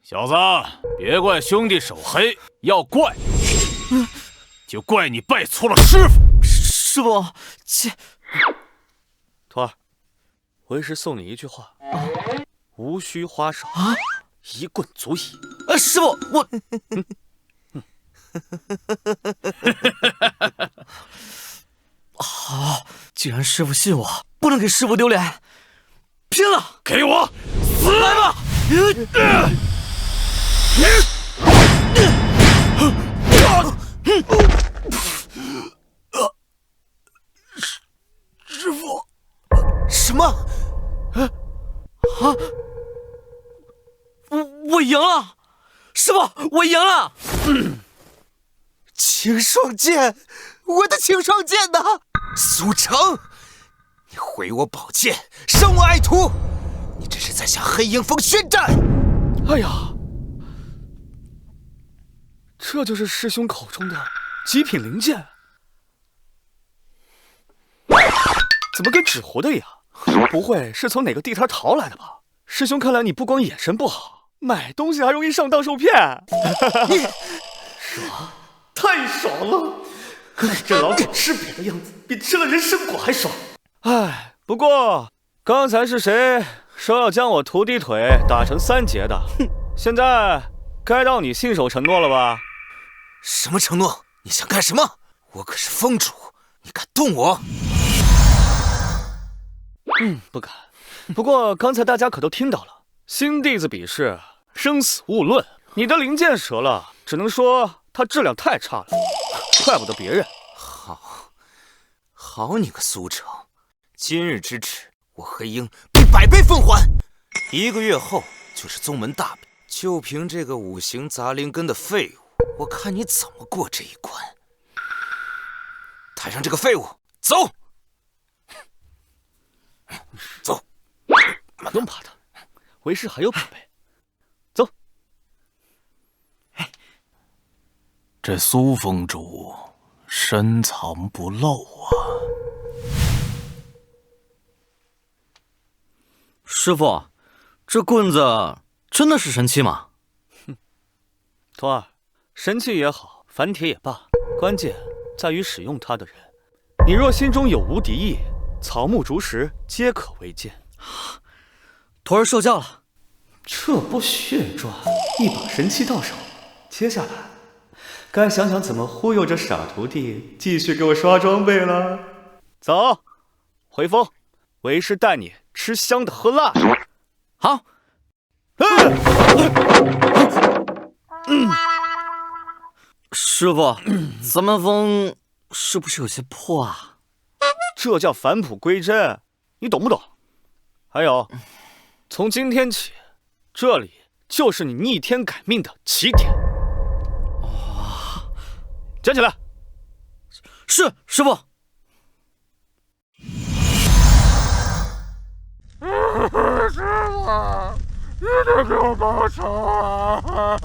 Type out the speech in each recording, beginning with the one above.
小子，别怪兄弟手黑，要怪，就怪你拜错了师傅。师傅，徒儿，为师送你一句话：无需花哨，一棍足矣。师傅，我好，既然师傅信我，不能给师傅丢脸，拼了！给我死来吧！师傅，什么？我赢了，师傅，我赢了！青霜剑，我的青霜剑呢？苏成，你毁我宝剑，伤我爱徒，你这是在向黑鹰峰宣战！哎呀，这就是师兄口中的极品灵剑，怎么跟纸糊的一样？不会是从哪个地摊淘来的吧？师兄，看来你不光眼神不好，买东西还容易上当受骗。爽，太爽了！看这老狗吃瘪的样子，比吃了人参果还爽。哎，不过刚才是谁说要将我徒弟腿打成3节的？现在该到你信守承诺了吧？什么承诺？你想干什么？我可是峰主，你敢动我？不敢。不过刚才大家可都听到了，新弟子比试，生死勿论。你的灵剑折了，只能说它质量太差了，怪不得别人。好你个苏成，今日之耻，我黑鹰必100倍奉还。1个月后就是宗门大比，就凭这个5行杂灵根的废物，我看你怎么过这一关。抬上这个废物，走！走，不用怕他，为师还有准备。走。这苏峰主深藏不露啊！师傅，这棍子真的是神器吗？徒儿，神器也好，凡铁也罢，关键在于使用它的人。你若心中有无敌意，草木竹石皆可为剑。徒儿受教了。这波血赚，一把神器到手，接下来该想想怎么忽悠这傻徒弟继续给我刷装备了。走，回峰，为师带你吃香的喝辣的。好。师傅，咱们风是不是有些破啊？这叫返璞归真，你懂不懂？还有，从今天起，这里就是你逆天改命的起点。站起来！是，师傅。师傅，你得给我报仇啊！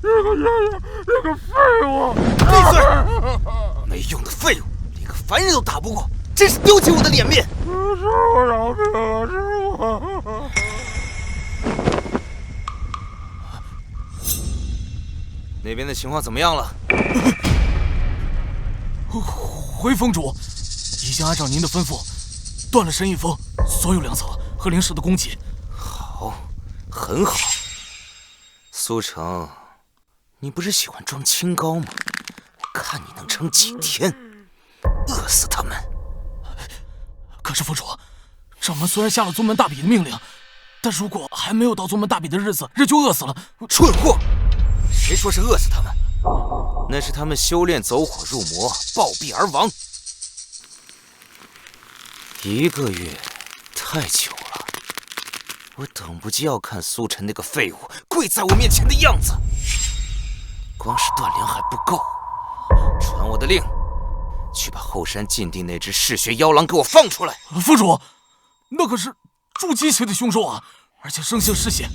这个爷爷，这个废物！闭嘴！没用的废物，连个凡人都打不过，真是丢尽我的脸面！师傅饶命啊！师傅！那边的情况怎么样了？回峰主，已经按照您的吩咐，断了神翼峰所有粮草和灵石的供给。好，很好。苏成，你不是喜欢装清高吗？我看你能撑几天，饿死他们。可是峰主，掌门虽然下了宗门大比的命令，但如果还没有到宗门大比的日子，人就饿死了。蠢货！谁说是饿死他们？那是他们修炼走火入魔，暴毙而亡。1个月太久了，我等不及要看苏晨那个废物跪在我面前的样子。光是断粮还不够，传我的令，去把后山禁地那只嗜血妖狼给我放出来。峰主，那可是筑基期的凶兽啊，而且生性嗜血，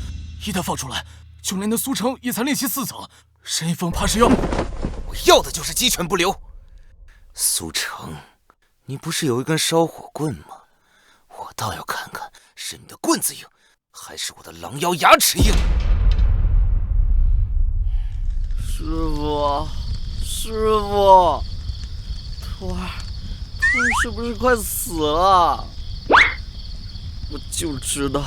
一旦放出来，就连那苏成也才练习4层，神翼峰怕是要……我要的就是鸡犬不留。苏成，你不是有一根烧火棍吗？我倒要看看是你的棍子硬，还是我的狼妖牙齿硬？师傅，师傅，徒儿是不是快死了？我就知道，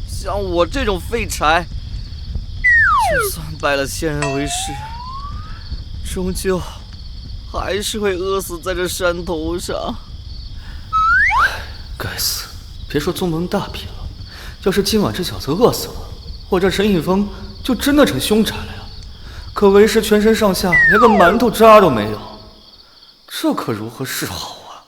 像我这种废柴，就算拜了仙人为师，终究还是会饿死在这山头上。该死！别说宗门大比了，要是今晚这小子饿死了，我这陈一峰就真的成凶宅了呀。可为师全身上下连个馒头渣都没有，这可如何是好啊？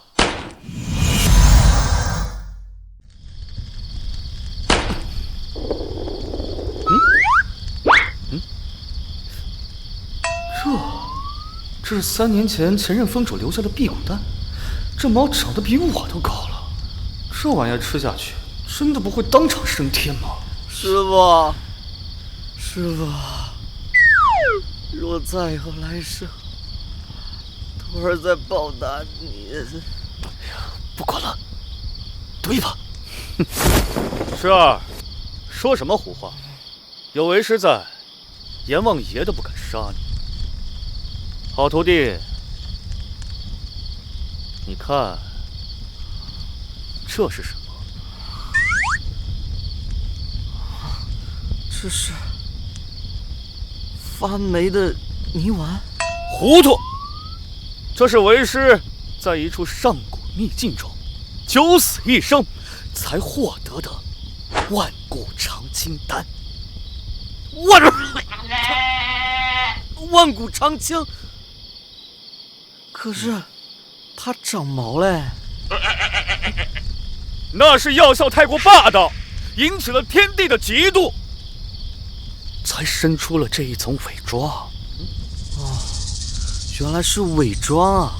这是3年前前任峰主留下的辟谷丹，这毛长得比我都高了，这玩意儿吃下去，真的不会当场升天吗？师傅，师傅，若再有来生，徒儿再报答你。不管了，怼吧。师儿，说什么胡话？有为师在，阎王爷都不敢杀你。好徒弟，你看，这是什么？这是发霉的泥丸。糊涂！这是为师在一处上古秘境中九死一生才获得的万古长青丹。万古长青。可是，它长毛嘞。那是药效太过霸道，引起了天地的嫉妒，才生出了这一层伪装。哦，原来是伪装啊！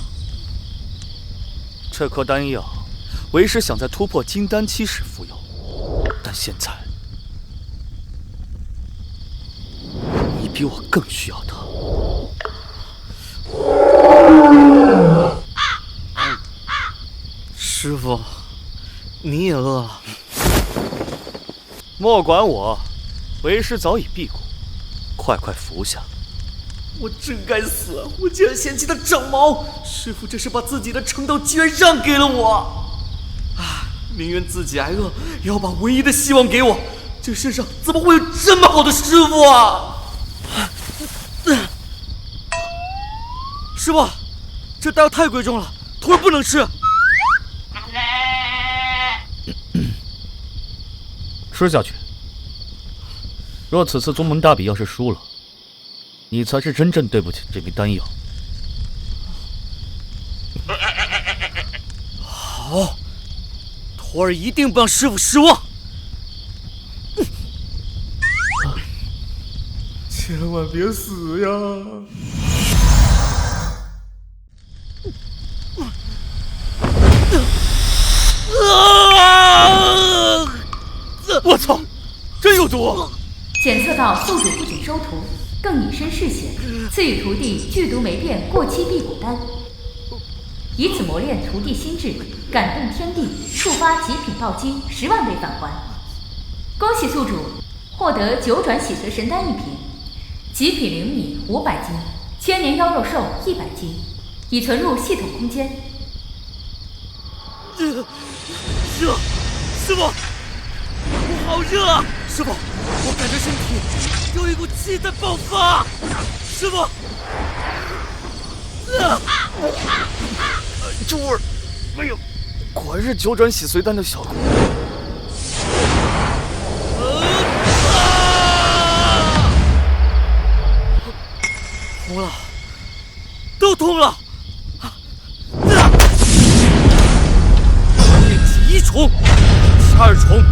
这颗丹药，为师想在突破金丹期时服用，但现在你比我更需要它。师傅，你也饿了？莫管我，为师早已辟谷，快服下。我真该死，我竟然嫌弃它长毛。师傅这是把自己的成道机缘让给了我。宁愿自己挨饿，也要把唯一的希望给我。这世上怎么会有这么好的师傅啊？师傅，这丹药太贵重了，徒儿不能吃。吃下去。若此次宗门大比要是输了，你才是真正对不起这枚丹药。好，徒儿一定不让师傅失望。千万别死呀！我操，真有毒！检测到宿主不仅收徒，更以身试血，赐予徒弟剧毒霉变过期辟谷丹，以此磨练徒弟心智，感动天地，触发极品暴击10万倍返还。恭喜宿主获得9转洗髓神丹1瓶，极品灵米500斤，千年妖肉兽100斤，已存入系统空间。热，师傅，我好热啊！师傅，我感觉身体有一股气在爆发。师傅，这味儿，哎呦，果然是9转洗髓丹的效果。通了，都通了。炼气1重，2重，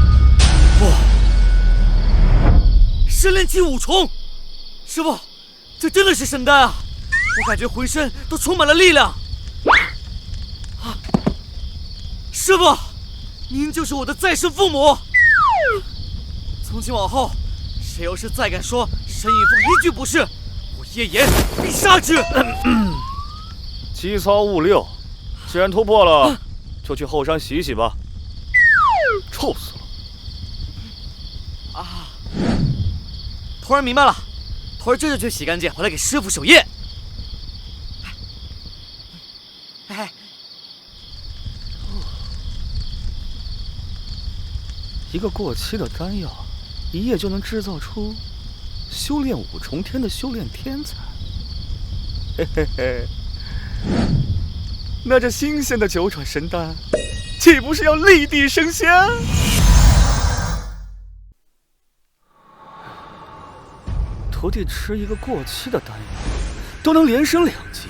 不，神炼气5重。师傅，这真的是神丹啊！我感觉浑身都充满了力量。师傅，您就是我的再生父母。从今往后，谁要是再敢说沈以凤一句不是，我叶岩必杀之。机操物六，既然突破了，就去后山洗洗吧。臭死了！徒儿明白了，徒儿这就去洗干净，回来给师傅守夜。哎，一个过期的丹药，一夜就能制造出修炼五重天的修炼天才。嘿嘿嘿，那这新鲜的九转神丹，岂不是要立地升仙？徒弟吃一个过期的丹药，都能连升2级，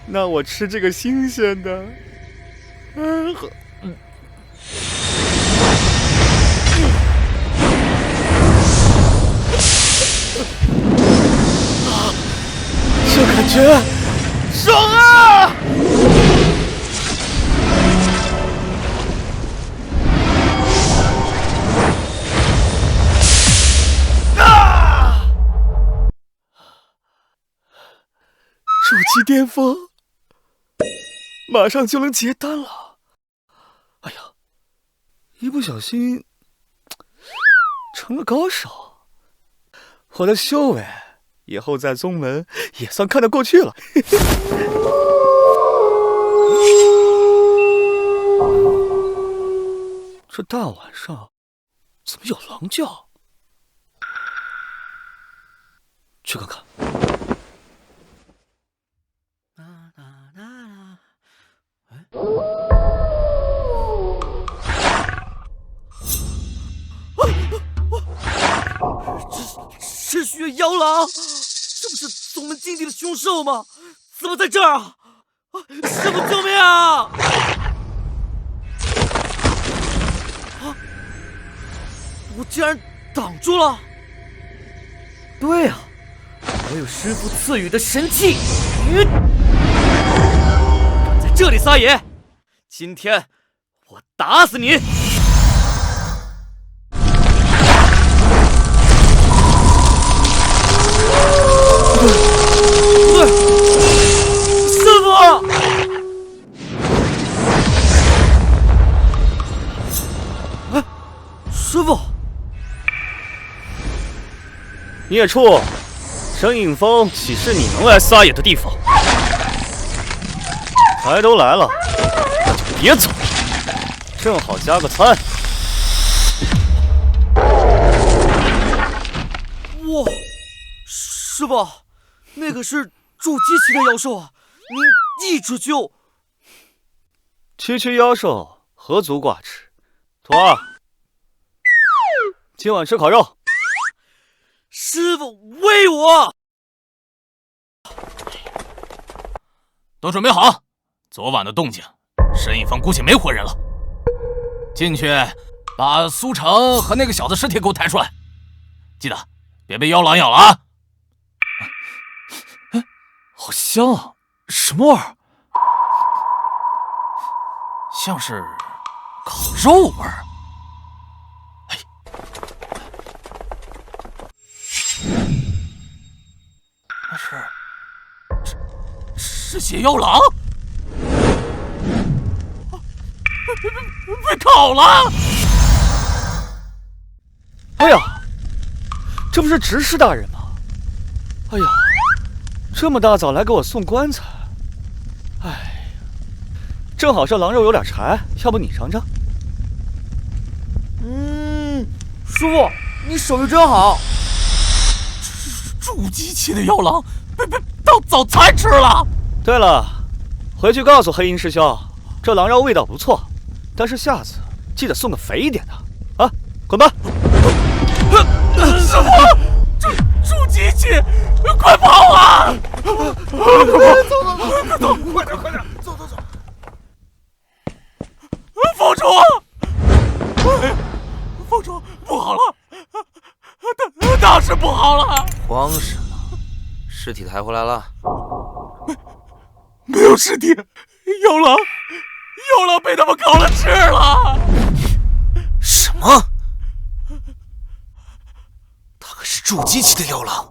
那我吃这个新鲜的，这感觉爽啊！筑基巅峰，马上就能结丹了。哎呀，一不小心成了高手，我的修为以后在宗门也算看得过去了。这大晚上怎么有狼叫？去看看。赤血妖狼，这不是宗门禁地的凶兽吗？怎么在这儿啊？师傅救命啊！我竟然挡住了！对啊，我有师傅赐予的神器。敢在这里撒野，今天我打死你！师傅！哎，师傅！孽畜，神影峰岂是你能来撒野的地方？来都来了，那就别走了，正好加个餐。哇，师傅，那个是筑基期的妖兽啊！您一直救，区妖兽何足挂齿。徒儿，今晚吃烤肉。师傅喂我。都准备好，昨晚的动静，神影坊估计没活人了。进去把苏城和那个小子尸体给我抬出来，记得别被妖狼咬了啊！好香啊，什么味儿？像是烤肉味儿。哎，那是嗜血妖狼，被烤了！哎呀，这不是执事大人吗？哎呀，这么大早来给我送棺材，哎，正好这狼肉有点柴，要不你尝尝？师傅，你手艺真好。筑基期的妖狼被当早餐吃了。对了，回去告诉黑鹰师兄，这狼肉味道不错，但是下次记得送个肥一点的啊！滚吧！什么？筑基期，快跑啊！走，快点，走！凤主，凤主，不好了，大事不好了！慌什么？尸体抬回来了？没有尸体，妖狼被他们烤了吃了。什么？他可是筑基期的妖狼，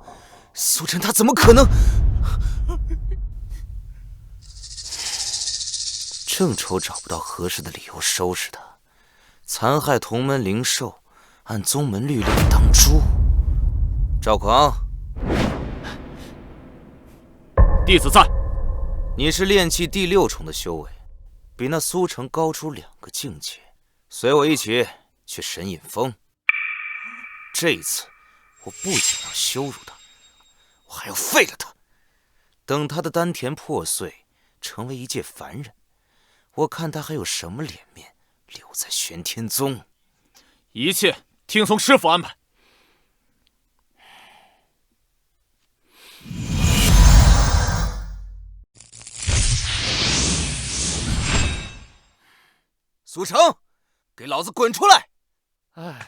苏晨他怎么可能？正愁找不到合适的理由收拾他，残害同门灵兽，按宗门律例当猪。赵狂，弟子在。你是炼气第6重的修为，比那苏成高出2个境界。随我一起去神隐峰。这一次，我不仅要羞辱他，我还要废了他。等他的丹田破碎，成为一介凡人，我看他还有什么脸面留在玄天宗。一切听从师傅安排。苏成，给老子滚出来！哎，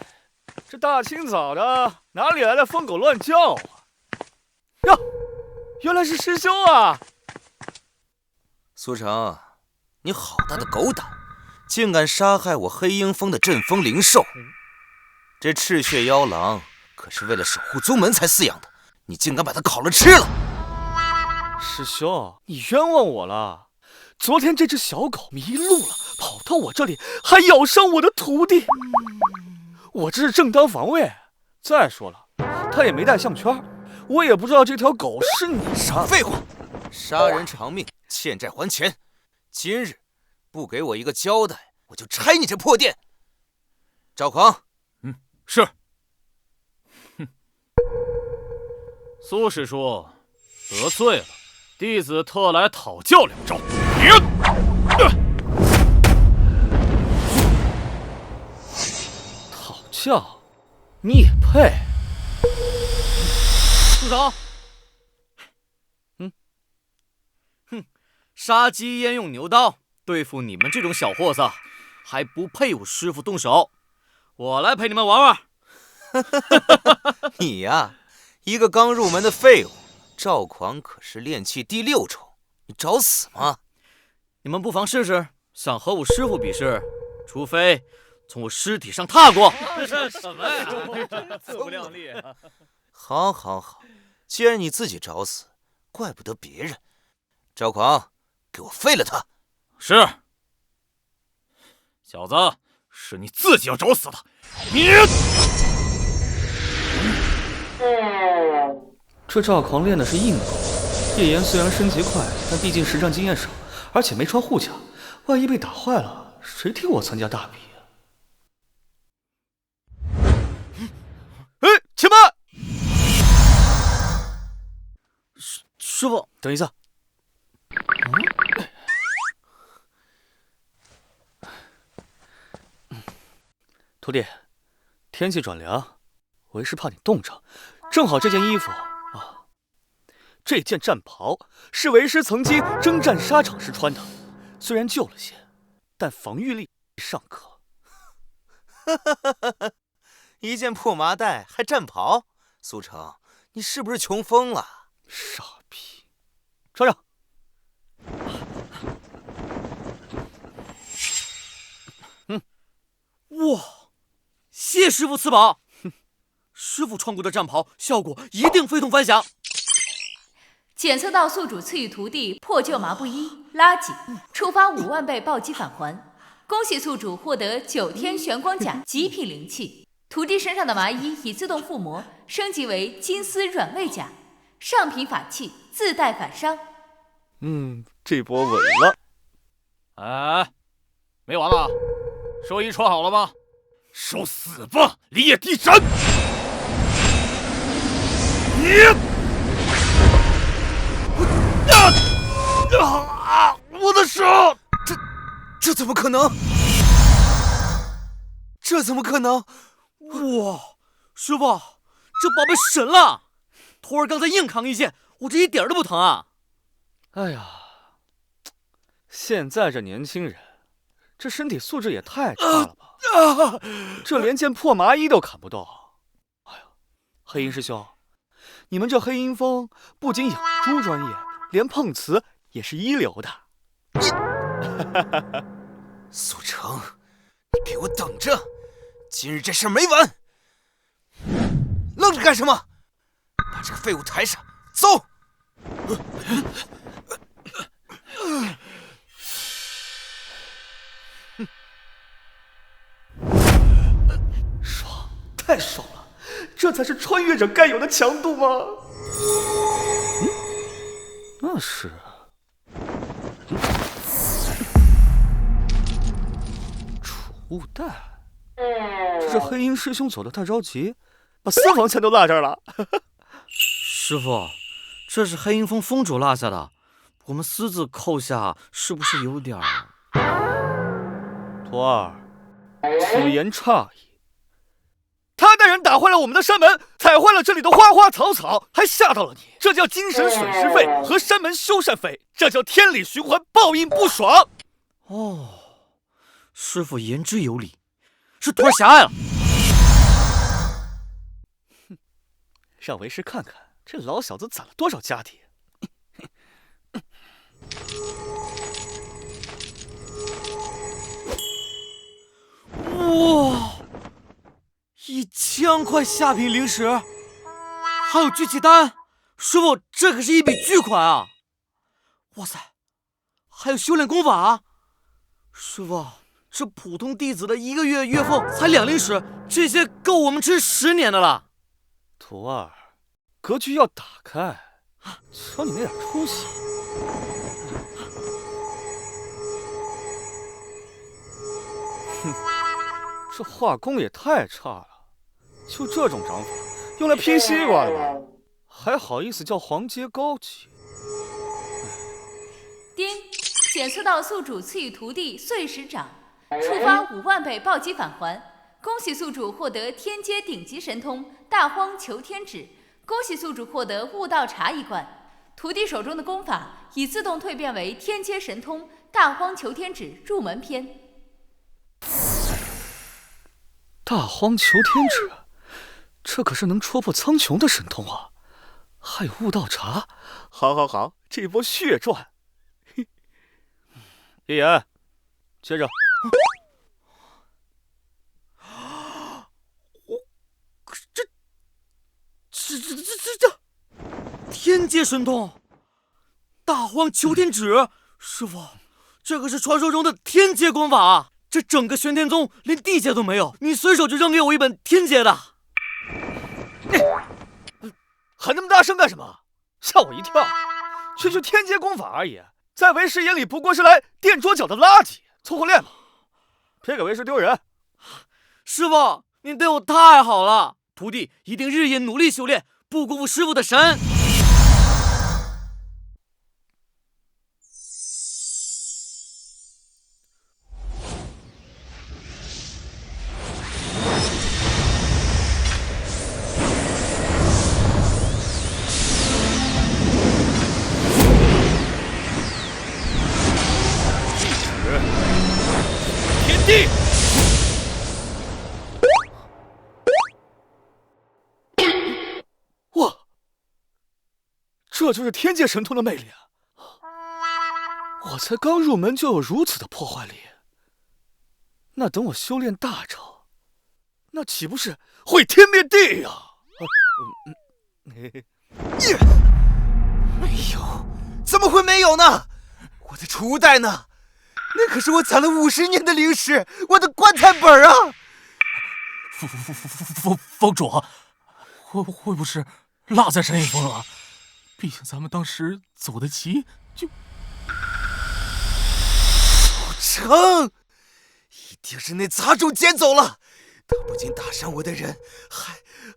这大清早的，哪里来的疯狗乱叫啊？哟，原来是师兄啊！苏成，你好大的狗胆，竟敢杀害我黑鹰峰的镇峰灵兽！这赤血妖狼可是为了守护宗门才饲养的，你竟敢把它烤了吃了！师兄，你冤枉我了。昨天这只小狗迷路了，跑到我这里，还咬伤我的徒弟。我这是正当防卫。再说了，他也没带项圈，我也不知道这条狗是你的。少废话！杀人偿命，欠债还钱。今日不给我一个交代，我就拆你这破店！赵狂，是。苏师叔得罪了，弟子特来讨教2招。讨教？你也配？苏成，杀鸡焉用牛刀？对付你们这种小货色，还不配我师傅动手。我来陪你们玩玩。你呀，一个刚入门的废物。赵狂可是炼气第6重，你找死吗？你们不妨试试，想和我师傅比试，除非从我尸体上踏过。这是什么呀？自不量力。好，好，好，既然你自己找死，怪不得别人。赵狂，给我废了他！是。小子，是你自己要找死的。你。这赵狂练的是硬功，叶岩虽然升级快，但毕竟实战经验少，而且没穿护甲，万一被打坏了，谁替我参加大比啊？哎，且慢！师傅，等一下。徒弟，天气转凉，为师怕你冻着，正好这件衣服啊，这件战袍是为师曾经征战沙场时穿的，虽然旧了些，但防御力尚可。一件破麻袋还战袍？苏成，你是不是穷疯了？傻逼！穿上。哇，谢师傅赐宝。师傅穿过的战袍效果一定非同凡响。检测到宿主赐予徒弟破旧麻布衣，拉紧，触发5万倍暴击返还。恭喜宿主获得9天玄光甲极品灵气。徒弟身上的麻衣已自动附魔，升级为金丝软猬甲，上品法器，自带反伤。这波稳了。哎，没完了，寿衣穿好了吗？受死吧，烈地斩！我的手！这怎么可能？这怎么可能？哇，师傅，这宝贝神了！徒儿刚才硬扛一剑，我这一点都不疼啊！哎呀，现在这年轻人，这身体素质也太差了吧！这连件破麻衣都砍不动。哎呀，黑鹰师兄，你们这黑鹰峰不仅养猪专业，连碰瓷也是一流的。苏成，你给我等着！今日这事儿没完！愣着干什么？把这个废物抬上，走！爽太爽了，这才是穿越者该有的强度吗？那是。储物袋。这是黑鹰师兄走得太着急，把私房钱都落这儿了。师傅，这是黑鹰峰主落下的，我们私自扣下，是不是有点儿？徒儿，此言差矣。他带人打坏了我们的山门，踩坏了这里的花花草草，还吓到了你，这叫精神损失费和山门修缮费，这叫天理循环，报应不爽。哦，师傅言之有理，是徒儿狭隘了。哼，让为师看看这老小子攒了多少家底。哇，1000块下品灵石，还有聚气丹，师傅，这可是一笔巨款啊！哇塞，还有修炼功法，师傅，这普通弟子的1个月月俸才2灵石，这些够我们吃10年的了。徒儿，格局要打开，瞧你那点出息。哼，这画工也太差了，就这种掌法，用来劈西瓜的吗？还好意思叫黄阶高级？丁，检测到宿主赐予徒弟碎石掌，触发5万倍暴击返还。恭喜宿主获得天阶顶级神通大荒求天指，恭喜宿主获得悟道茶1罐。徒弟手中的功法已自动蜕变为天阶神通大荒求天指入门篇。大荒求天指，这可是能戳破苍穹的神通啊！还有悟道茶，好，这波血赚。一言，接着。这天阶神通，大荒求天指，师傅，这可是传说中的天阶功法，这整个玄天宗连地阶都没有，你随手就扔给我一本天阶的，喊那么大声干什么？吓我一跳！区区天阶功法而已，在为师眼里不过是来垫桌脚的垃圾，凑合练吧，别给为师丢人。师傅，您对我太好了，徒弟一定日夜努力修炼，不辜负师傅的神。天地！哇，这就是天界神通的魅力啊！我才刚入门就有如此的破坏力，那等我修炼大成，那岂不是毁天灭地呀？没有，怎么会没有呢？我的储物袋呢？那可是我攒了50年的灵石，我的棺材本啊！峰主，会不是落在神隐峰了？毕竟咱们当时走得急，就苏成，一定是那杂种捡走了。他不仅打伤我的人，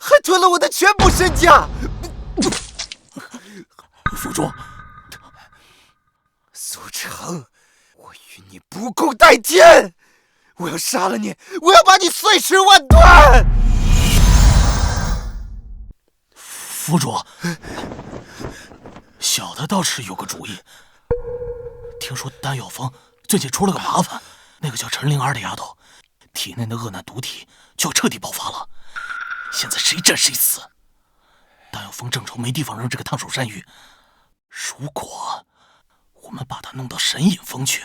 还吞了我的全部身家。府主，苏成，我与你不共戴天！我要杀了你，我要把你碎尸万段！府主，小的倒是有个主意。听说丹药坊最近出了个麻烦，那个叫陈灵儿的丫头，体内的恶难毒体就要彻底爆发了。现在谁战谁死。丹药坊正愁没地方扔这个烫手山芋，如果我们把它弄到神隐峰去，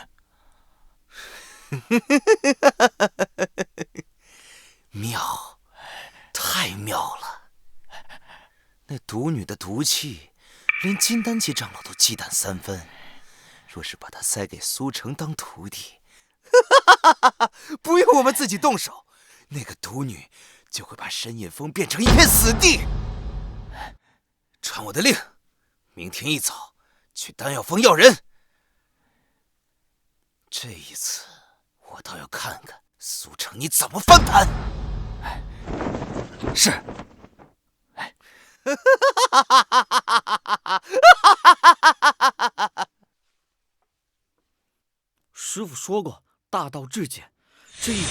妙，太妙了！那毒女的毒气，连金丹级长老都忌惮3分。若是把她塞给苏成当徒弟，不用我们自己动手，那个毒女就会把沈隐峰变成一片死地。传我的令，明天一早去丹药峰要人。这一次，我倒要看看苏城你怎么翻盘。是。师傅说过，大道至简，这一吐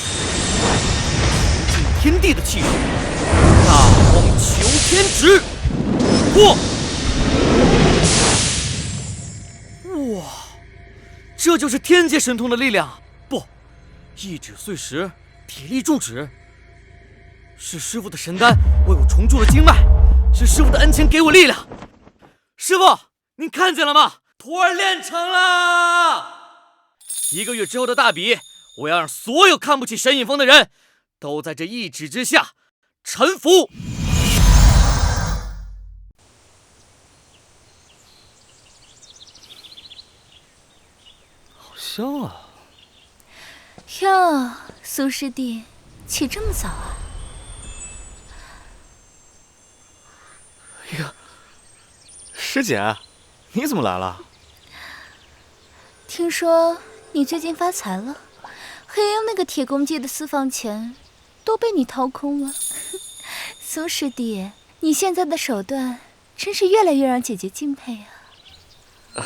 尽天地的气势，大荒求天旨。哇，这就是天阶神通的力量！不，一指碎石，体力铸指。是师傅的神丹为我重铸了经脉，是师傅的恩情给我力量。师傅，您看见了吗？徒儿练成了！1个月之后的大比，我要让所有看不起沈隐峰的人，都在这一指之下臣服。好香啊！哟，苏师弟，起这么早啊？呀，师姐，你怎么来了？听说你最近发财了，黑鹰那个铁公鸡的私房钱都被你掏空了。苏师弟，你现在的手段真是越来越让姐姐敬佩啊！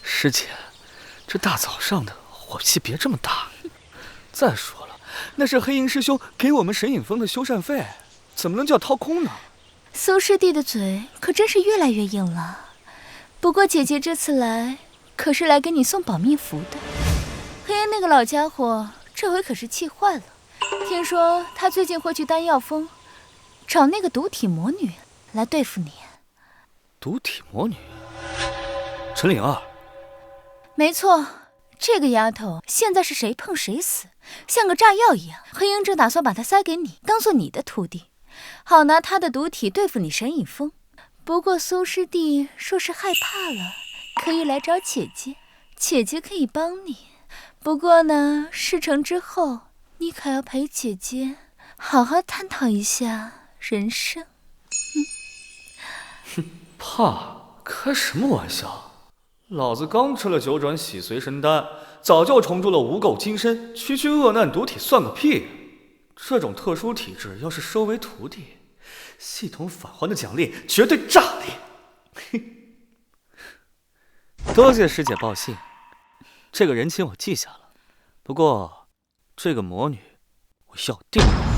师姐，这大早上的火气别这么大。再说了，那是黑鹰师兄给我们沈隐峰的修缮费，怎么能叫掏空呢？苏师弟的嘴可真是越来越硬了。不过姐姐这次来可是来给你送保命符的。黑鹰那个老家伙这回可是气坏了，听说他最近会去丹药峰找那个毒体魔女来对付你。毒体魔女？陈灵儿？没错，这个丫头现在是谁碰谁死，像个炸药一样。黑鹰正打算把她塞给你，当做你的徒弟，好拿她的毒体对付你沈隐峰。不过苏师弟说是害怕了，可以来找姐姐，姐姐可以帮你。不过呢，事成之后，你可要陪姐姐好好探讨一下人生。怕？开什么玩笑！老子刚吃了9转洗髓神丹，早就重铸了无垢金身，区区恶难毒体算个屁！这种特殊体质要是收为徒弟，系统返还的奖励绝对炸裂！多谢师姐报信，这个人情我记下了。不过，这个魔女我要定了。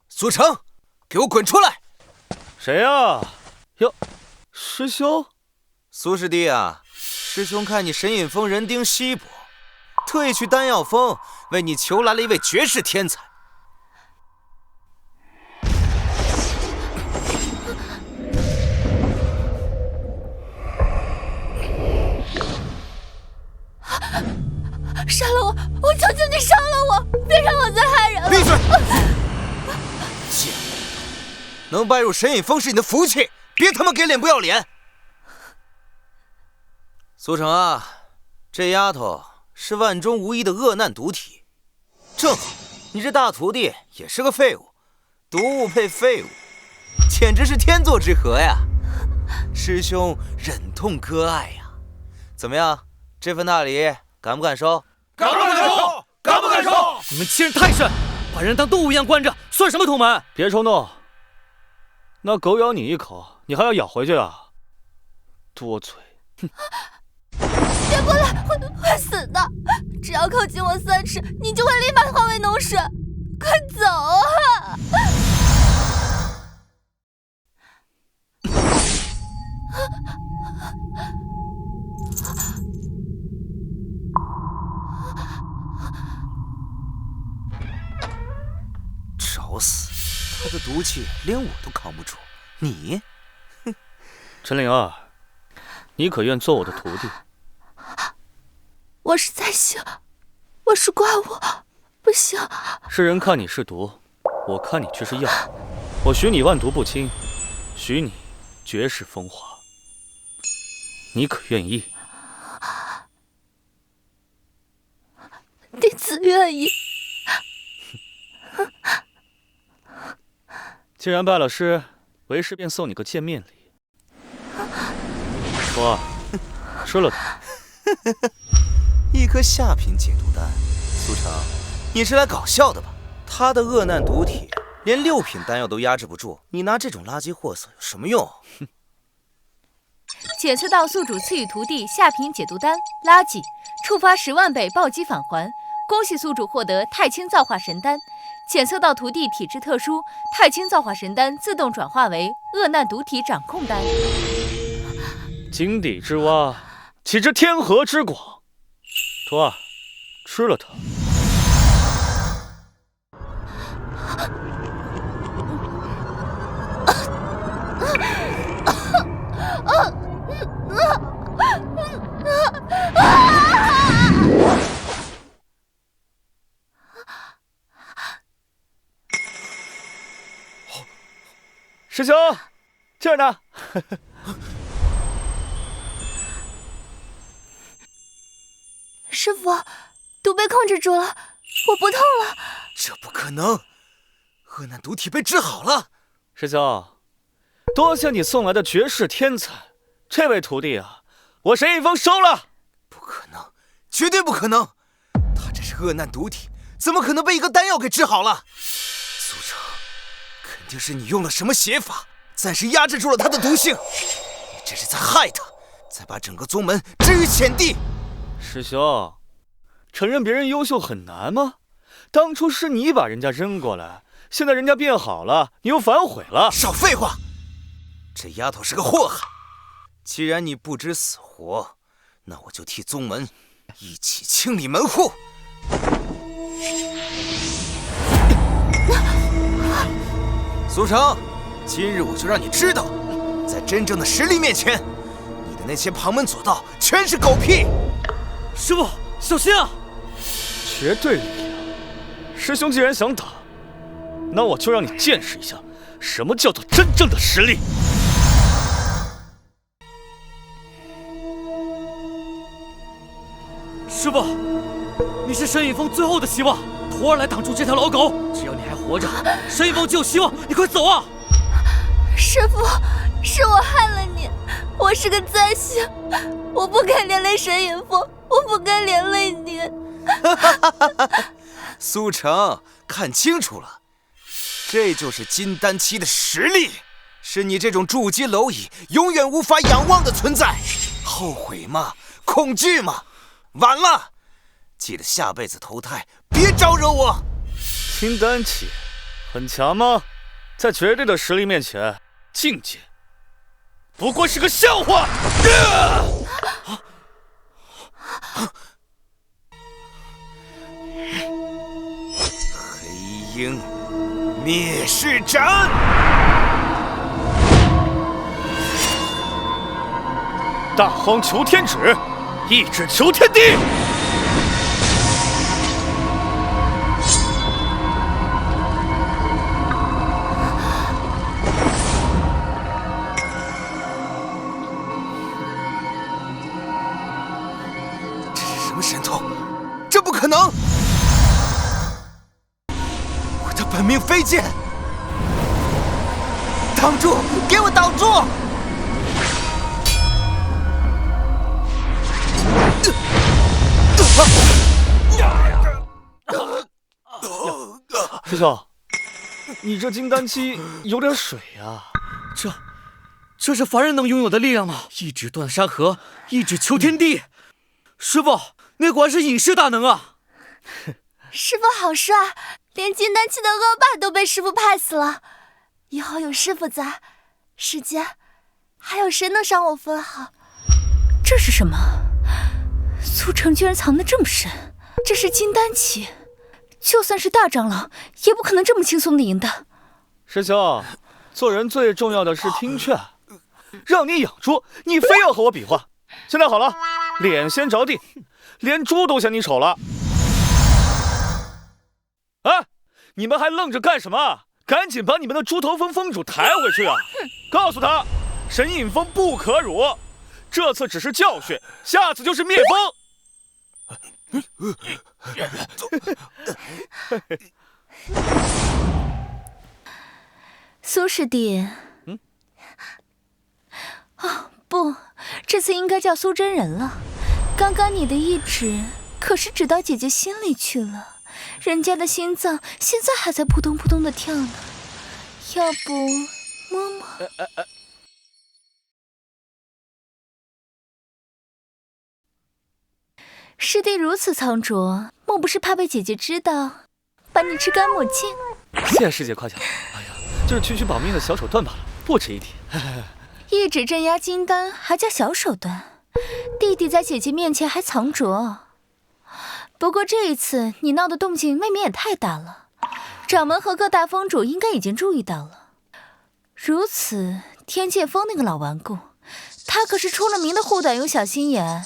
苏成，给我滚出来！谁呀？哟，师兄。苏师弟啊，师兄看你沈隐峰人丁稀薄，特意去丹药峰为你求来了一位绝世天才。杀了我！我求求你杀了我！别让我再害人了！闭嘴！贱人，能拜入沈隐峰是你的福气，别他妈给脸不要脸！苏成啊，这丫头是万中无一的恶难毒体，正好你这大徒弟也是个废物，毒物配废物，简直是天作之合呀！师兄忍痛割爱呀！怎么样，这份大礼敢不敢收？敢不敢收？敢不敢收？你们欺人太甚，把人当动物一样关着，算什么同门？别冲动，那狗咬你一口，你还要咬回去啊？多嘴！哼！别过来，会死的！只要靠近我3尺，你就会立马化为脓水。快走啊！找死！他的毒气连我都扛不住，你？哼！陈灵儿，你可愿做我的徒弟？我是在修，我是怪物，不行。世人看你是毒，我看你却是药。我许你万毒不侵，许你绝世风华。你可愿意？子愿意。既然拜了师，为师便送你个见面礼。说，吃了它。一颗下品解毒丹，苏成，你是来搞笑的吧？他的恶难毒体连6品丹药都压制不住，你拿这种垃圾货色有什么用？检测到宿主赐予徒弟下品解毒丹，垃圾，触发10万倍暴击返还。恭喜宿主获得太清造化神丹。检测到徒弟体质特殊，太清造化神丹自动转化为恶难毒体掌控丹。井底之蛙，岂知天河之广？徒儿，吃了它。师兄，这儿呢。师傅，毒被控制住了，我不痛了。这不可能，恶难毒体被治好了。师兄，多谢你送来的绝世天才，这位徒弟啊，我沈一峰收了。不可能，绝对不可能！他这是恶难毒体，怎么可能被一个丹药给治好了？苏成，肯定是你用了什么邪法，暂时压制住了他的毒性。你这是在害他，在把整个宗门置于浅地。师兄，承认别人优秀很难吗？当初是你把人家扔过来，现在人家变好了，你又反悔了。少废话！这丫头是个祸害。既然你不知死活，那我就替宗门一起清理门户。苏成，今日我就让你知道，在真正的实力面前，你的那些旁门左道全是狗屁。师傅，小心啊！绝对力量。师兄既然想打，那我就让你见识一下什么叫做真正的实力。师傅，你是沈以峰最后的希望，徒儿来挡住这条老狗。只要你还活着，沈以峰就有希望。你快走啊！师傅，是我害了你，我是个灾星，我不该连累沈以峰，我不该连累你。苏成，看清楚了，这就是金丹期的实力，是你这种筑基蝼蚁永远无法仰望的存在。后悔吗？恐惧吗？晚了，记得下辈子投胎，别招惹我。金丹期很强吗？在绝对的实力面前，境界不过是个笑话。黑鹰灭世斩！大荒求天指，一指求天地。这是什么神通？这不可能！我的本命飞剑，挡住！给我挡住！师兄，你这金丹期有点水呀。这是凡人能拥有的力量吗？一指断山河，一指求天地。师傅，那果然是隐世大能啊！师傅好帅，连金丹期的恶霸都被师傅拍死了。以后有师傅在，世间还有谁能伤我分毫？这是什么？苏成居然藏得这么深，这是金丹期，就算是大长老也不可能这么轻松的赢的。师兄，做人最重要的是听劝，让你养猪，你非要和我比划。现在好了，脸先着地，连猪都嫌你丑了。啊，你们还愣着干什么？赶紧把你们的猪头峰峰主抬回去啊！告诉他，沈隐峰不可辱，这次只是教训，下次就是灭峰。苏师弟。哦，不，这次应该叫苏真人了。刚刚你的一指可是指到姐姐心里去了，人家的心脏现在还在扑通扑通的跳呢。要不摸摸？师弟如此藏拙，莫不是怕被姐姐知道，把你吃干抹净？谢谢师姐夸奖。哎呀，就是区区保命的小手段罢了，不值一提。一指镇压金丹还叫小手段？弟弟在姐姐面前还藏拙。不过这一次你闹的动静未免也太大了，掌门和各大封主应该已经注意到了。如此，天界峰那个老顽固，他可是出了名的护短又小心眼，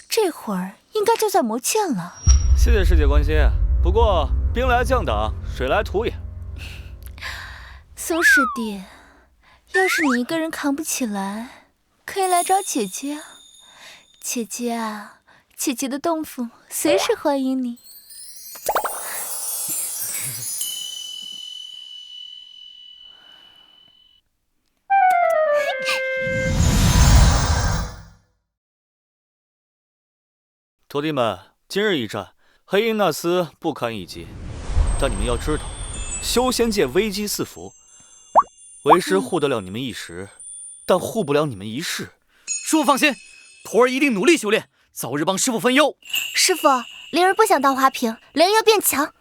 这会儿应该就在磨剑了。谢谢师姐关心，不过兵来将挡，水来土掩。苏师弟，要是你一个人扛不起来，可以来找姐姐啊。姐姐啊，姐姐的洞府随时欢迎你。徒弟们，今日一战，黑鹰那厮不堪一击，但你们要知道，修仙界危机四伏，为师护得了你们一时，但护不了你们一世。师傅放心，徒儿一定努力修炼，早日帮师傅分忧。师傅，灵儿不想当花瓶，灵儿要变强。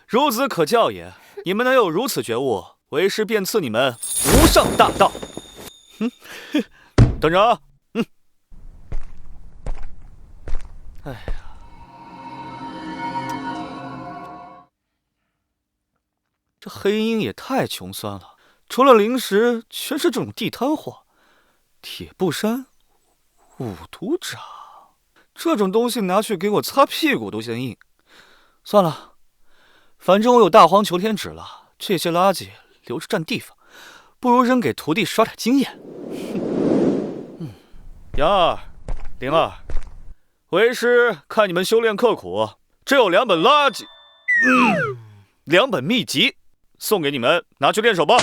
孺子可教也，你们能有如此觉悟，为师便赐你们无上大道。等着啊！哎呀，这黑鹰也太穷酸了，除了零食，全是这种地摊货。铁布衫、五毒掌，这种东西拿去给我擦屁股都嫌硬。算了，反正我有大黄求天纸了，这些垃圾留着占地方，不如扔给徒弟刷点经验。杨儿、灵儿。为师看你们修炼刻苦，这有2本垃圾，2本秘籍，送给你们，拿去练手吧。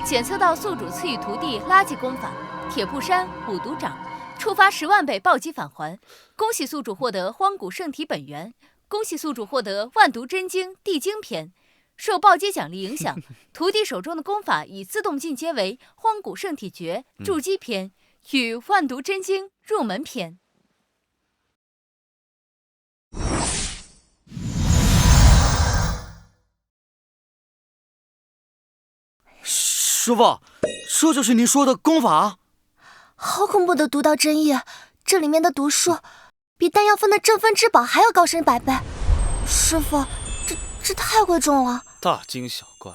检测到宿主赐予徒弟垃圾功法铁布衫、五毒掌，触发10万倍暴击返还。恭喜宿主获得荒古圣体本源，恭喜宿主获得万毒真经地经篇。受暴击奖励影响，徒弟手中的功法已自动进阶为荒古圣体诀筑基篇与万毒真经入门篇。师傅，这就是您说的功法？好恐怖的毒道真液，这里面的毒数比丹药峰的镇分之宝还要高深100倍。师傅，这太贵重了。大惊小怪，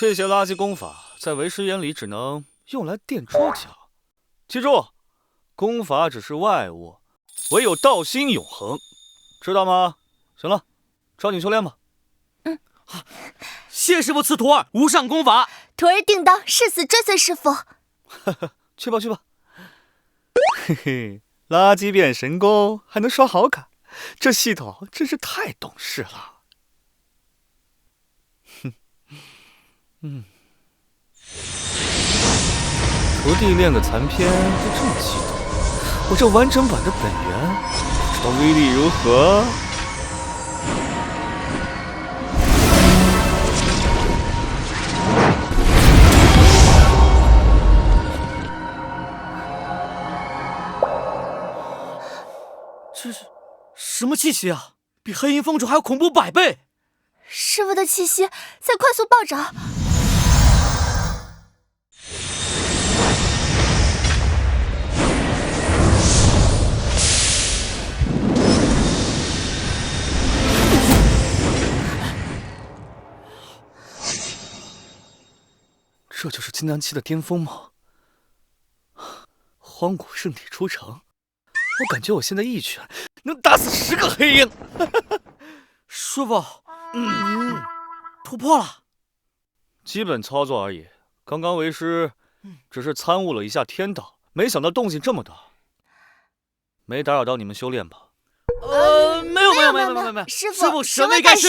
这些垃圾功法在为师眼里只能用来垫桌脚。记住，功法只是外物，唯有道心永恒，知道吗？行了，抓紧修炼吧。谢师傅赐徒儿无上功法，徒儿定当誓死追随师傅。去吧去吧。嘿嘿，垃圾变神功还能刷好卡，这系统真是太懂事了。徒弟练个残篇就这么激动，我这完整版的本源不知道威力如何。这是什么气息啊？比黑鹰峰主还要恐怖100倍！师傅的气息在快速暴涨。这就是金丹期的巅峰吗？荒古圣体出城，我感觉我现在一拳能打死10个黑鹰。师傅，突破了。基本操作而已。刚刚为师只是参悟了一下天道，没想到动静这么大。没打扰到你们修炼吧？没有。有，师傅神未盖世。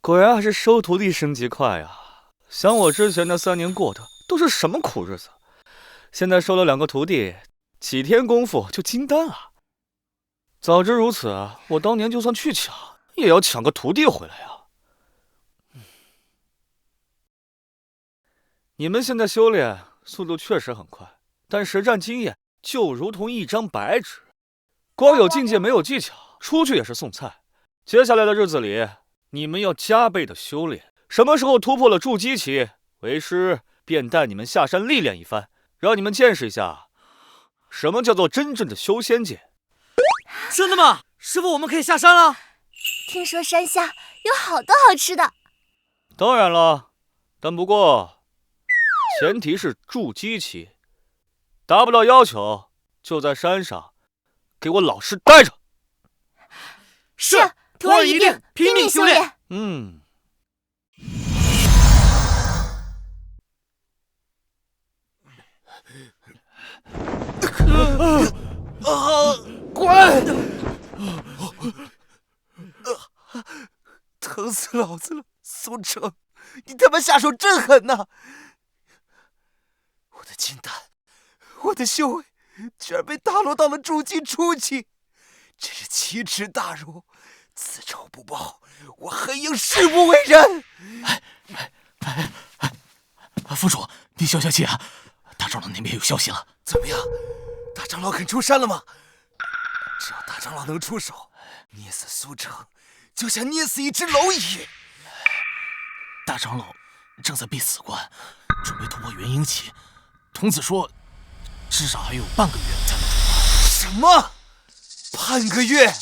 果然还是收徒弟升级快呀！想我之前的3年过的都是什么苦日子，现在收了2个徒弟，几天功夫就金丹了。早知如此，我当年就算去抢，也要抢个徒弟回来呀！你们现在修炼速度确实很快，但实战经验就如同一张白纸，光有境界没有技巧，出去也是送菜。接下来的日子里，你们要加倍的修炼。什么时候突破了筑基期，为师便带你们下山历练一番，让你们见识一下什么叫做真正的修仙界。真的吗？师傅，我们可以下山了？听说山下有好多好吃的。当然了，但不过前提是筑基期，达不到要求就在山上给我老实待着。是，徒儿一定拼命修炼。滚！疼死老子了！苏城，你他妈下手真狠呐！我的金丹，我的修为，居然被打落到了筑基初期，真是奇耻大辱！此仇不报，我黑鹰誓不为人！副主，你消消气啊！大长老那边有消息了。怎么样？大长老肯出山了吗？只要大长老能出手，捏死苏城，就像捏死一只蝼蚁。大长老正在闭死关，准备突破元婴期。童子说，至少还有半个月才能突破。什么？半个月？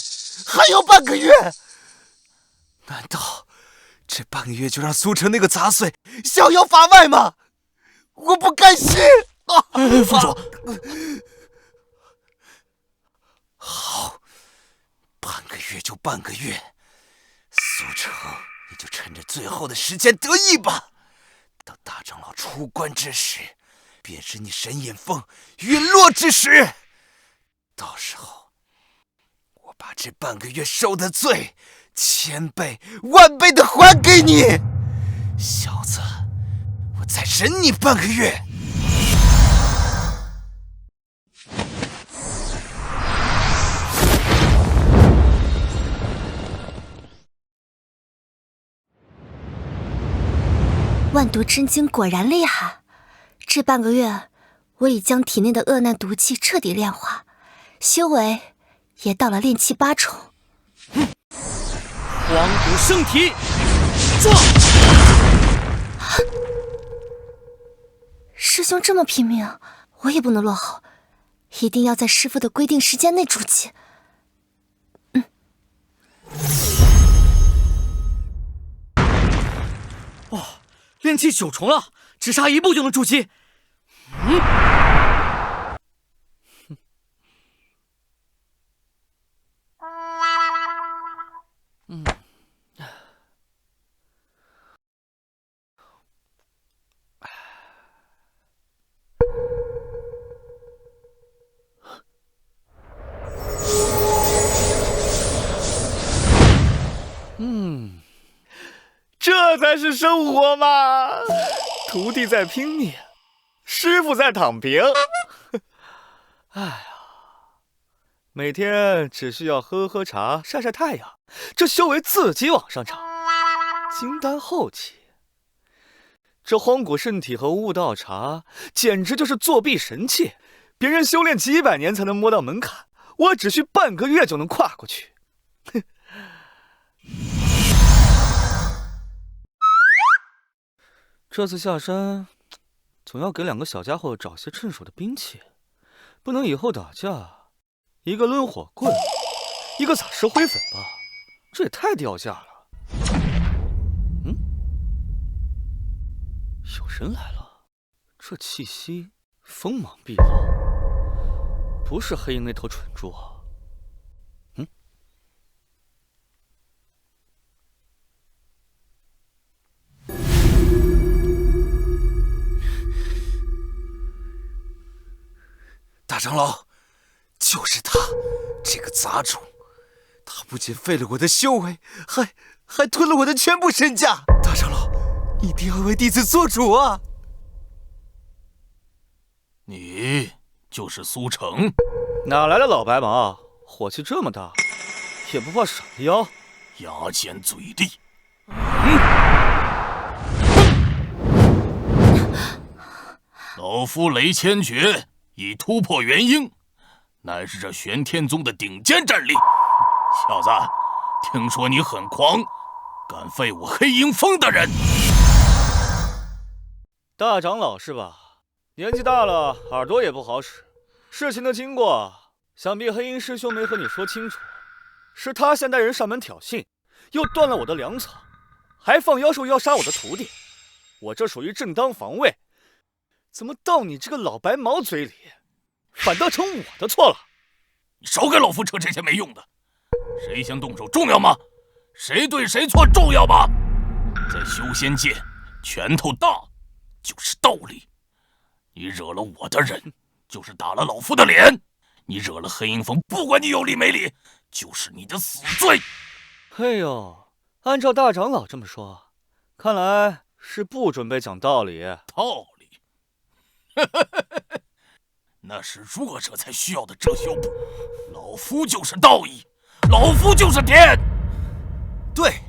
还有半个月？难道这半个月就让苏城那个杂碎逍遥法外吗？我不甘心！副主，好，半个月就半个月，苏城，你就趁着最后的时间得意吧。等大长老出关之时，便是你神隐峰陨落之时。到时候，我把这半个月受的罪，1000倍、10000倍的还给你，小子，我再忍你半个月。万毒真经果然厉害，这半个月我已将体内的恶难毒气彻底炼化，修为也到了炼气8重。黄骨生体，撞！师兄这么拼命，我也不能落后，一定要在师父的规定时间内筑基。哇，炼气9重了，只差1步就能筑基。这才是生活嘛！徒弟在拼命，师傅在躺平。哎呀，每天只需要喝喝茶、晒晒太阳，这修为自己往上涨。金丹后期，这荒古圣体和悟道茶简直就是作弊神器，别人修炼几百年才能摸到门槛，我只需半个月就能跨过去。哼。这次下山，总要给2个小家伙找些趁手的兵器，不能以后打架，一个抡火棍，一个撒石灰粉吧，这也太掉价了。有人来了，这气息锋芒毕露，不是黑鹰那头蠢猪啊。大长老，就是他，这个杂种，不仅废了我的修为，还吞了我的全部身价。大长老，一定要为弟子做主啊！你就是苏成？哪来的老白毛？火气这么大，也不怕闪了腰？牙尖嘴利。老夫雷千珏已突破元婴，乃是这玄天宗的顶尖战力。小子，听说你很狂，敢废我黑鹰峰的人。大长老是吧？年纪大了，耳朵也不好使。事情的经过，想必黑鹰师兄没和你说清楚，是他先带人上门挑衅，又断了我的粮草，还放妖兽要杀我的徒弟。我这属于正当防卫，怎么到你这个老白毛嘴里，反倒成我的错了？你少给老夫扯这些没用的。谁先动手重要吗？谁对谁错重要吗？在修仙界，拳头大就是道理。你惹了我的人，就是打了老夫的脸；你惹了黑鹰峰，不管你有理没理，就是你的死罪。哎呦，按照大长老这么说，看来是不准备讲道理。道理？那是弱者才需要的遮羞布。老夫就是道义，老夫就是天。对，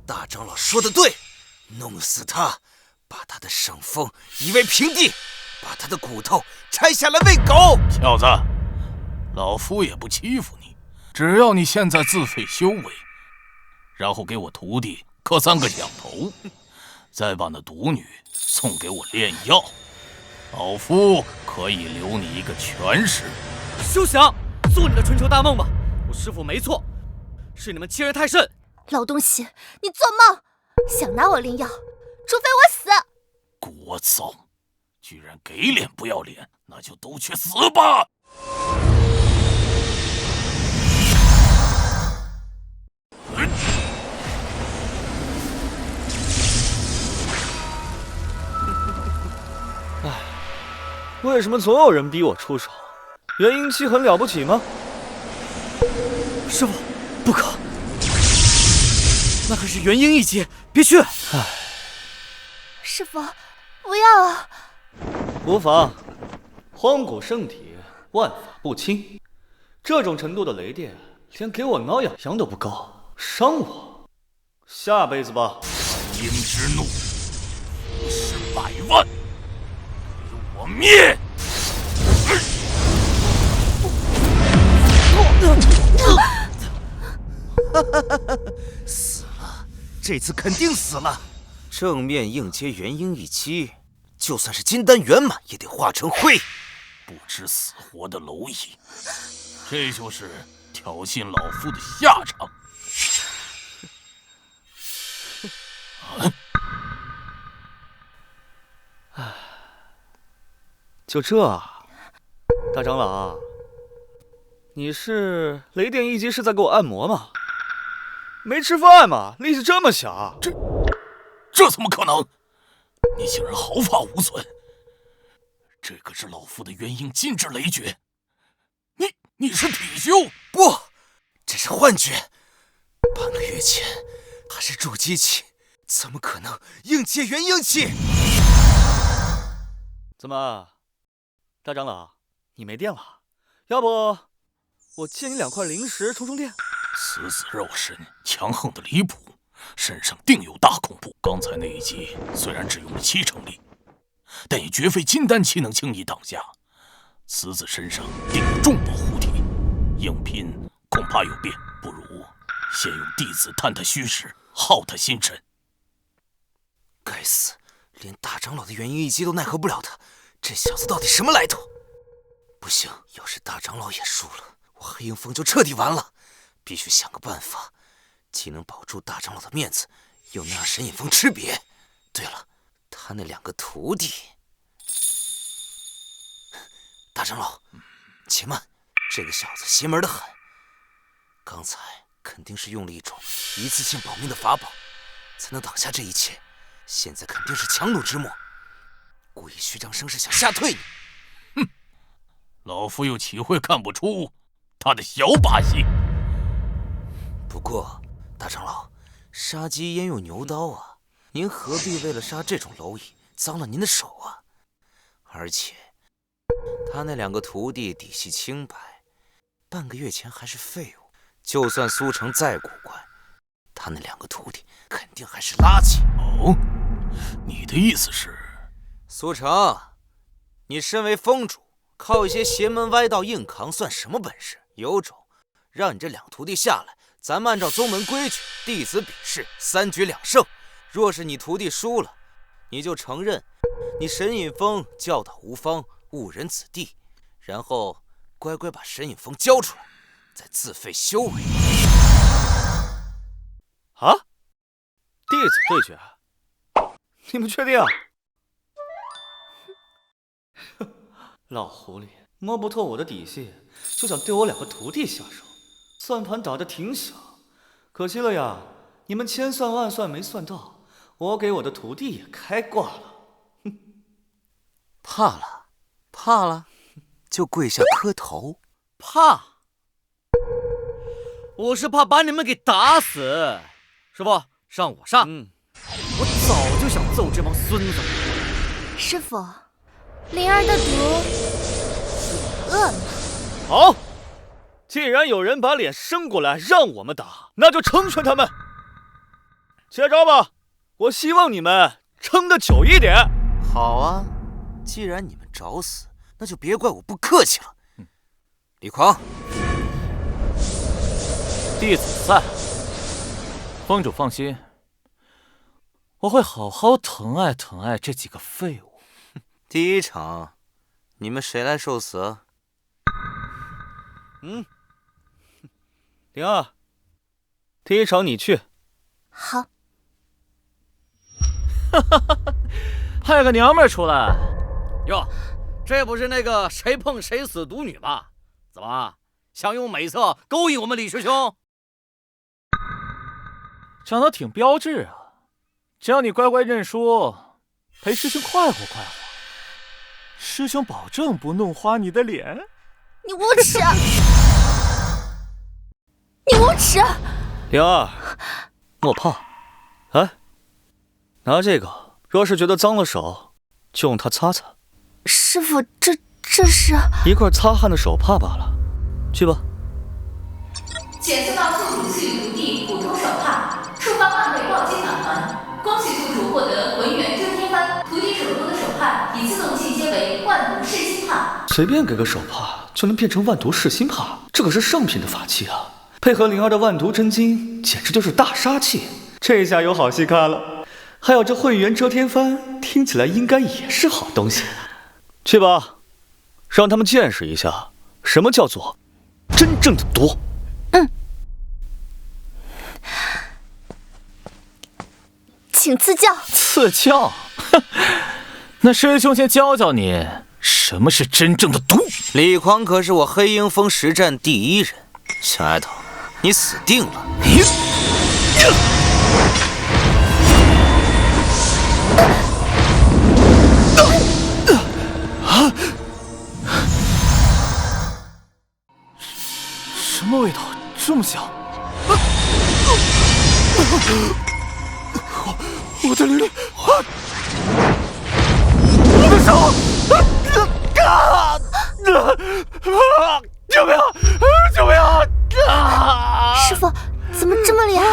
大长老说的对，弄死他，把他的圣风夷为平地，把他的骨头拆下来喂狗。小子，老夫也不欺负你，只要你现在自废修为，然后给我徒弟磕3个响头，再把那毒女送给我炼药，老夫可以留你一个全尸。休想！做你的春秋大梦吧！我师父没错，是你们欺人太甚。老东西，你做梦！想拿我炼药，除非我死！聒噪！居然给脸不要脸，那就都去死吧！为什么总有人逼我出手？元婴期很了不起吗？师父，不可！那可是元婴一击，别去！师父，不要啊！无妨，荒古圣体，万法不侵。这种程度的雷电，连给我挠痒痒都不够，伤我。下辈子吧。鹰之怒，俯视100万，给我灭！死了，这次肯定死了。正面硬接元婴一击，就算是金丹圆满，也得化成灰。不知死活的蝼蚁，这就是挑衅老夫的下场。就这啊，大长老，你是雷电一击是在给我按摩吗？没吃饭吗？力气这么小？这怎么可能？你竟然毫发无损！这可是老夫的元婴禁制雷诀。你是体修？不，这是幻觉。半个月前还是筑基期，怎么可能硬接元婴期？怎么，大长老，你没电了？要不我借你2块灵石充充电？此子肉身强横的离谱，身上定有大恐怖。刚才那一击虽然只用了70%力，但也绝非金丹期能轻易挡下。此子身上定有重宝护体，硬拼恐怕有变，不如先用弟子探探虚实，耗他心神。该死，连大长老的元婴一击都奈何不了他，这小子到底什么来头？不行，要是大长老也输了，我黑鹰峰就彻底完了。必须想个办法，既能保住大长老的面子，又能让沈隐峰吃瘪。对了，他那2个徒弟……大长老，且慢，这个小子邪门的很。刚才肯定是用了一种一次性保命的法宝，才能挡下这一切。现在肯定是强弩之末，故意虚张声势，想吓退你。哼，老夫又岂会看不出他的小把戏？不过，大长老，杀鸡焉用牛刀啊？您何必为了杀这种蝼蚁脏了您的手啊？而且，他那2个徒弟底细清白，半个月前还是废物。就算苏城再古怪，他那2个徒弟肯定还是垃圾。哦，你的意思是，苏城，你身为峰主，靠一些邪门歪道硬扛算什么本事？有种，让你这2徒弟下来，咱们按照宗门规矩，弟子比试，3局2胜。若是你徒弟输了，你就承认你沈尹峰教导无方，误人子弟，然后乖乖把沈尹峰交出来，再自费修为。啊？弟子对决？你们确定啊？老狐狸摸不透我的底细，就想对我2个徒弟下手，算盘打得挺响，可惜了呀，你们千算万算没算到，我给我的徒弟也开挂了。哼，怕了，就跪下磕头。怕？我是怕把你们给打死。师傅，让我上。我早就想揍这帮孙子。师傅，灵儿的毒是饿了。好，既然有人把脸伸过来让我们打，那就成全他们。接招吧，我希望你们撑得久一点。好啊，既然你们找死，那就别怪我不客气了。李狂，弟子在。峰主放心，我会好好疼爱疼爱这几个废物。第1场，你们谁来受死？灵儿，第1场你去。好。派个娘们儿出来。哟，这不是那个谁碰谁死毒女吗？怎么想用美色勾引我们李师兄？长得挺标致啊，只要你乖乖认输，陪师兄快活快活，师兄保证不弄花你的脸。你无耻！你无耻！灵儿，莫怕。哎，拿这个，若是觉得脏了手，就用它擦擦。师傅，这是一块擦汗的手帕罢了。去吧。检测到宿主赐予徒弟普通手帕，触发万倍暴击返还。恭喜宿主获得浑元遮天幡，徒弟手中的手帕已自动进阶为万毒噬心帕。随便给个手帕就能变成万毒噬心帕，这可是上品的法器啊！配合灵儿的万毒真经，简直就是大杀器。这下有好戏看了。还有这混元遮天幡，听起来应该也是好东西。去吧，让他们见识一下什么叫做真正的毒。请赐教。赐教？那师兄先教教你什么是真正的毒。李狂可是我黑鹰峰实战第1人，小丫头，你死定了！什么味道？这么香！我的灵力，我的手！救命！救命！师傅，怎么这么厉害？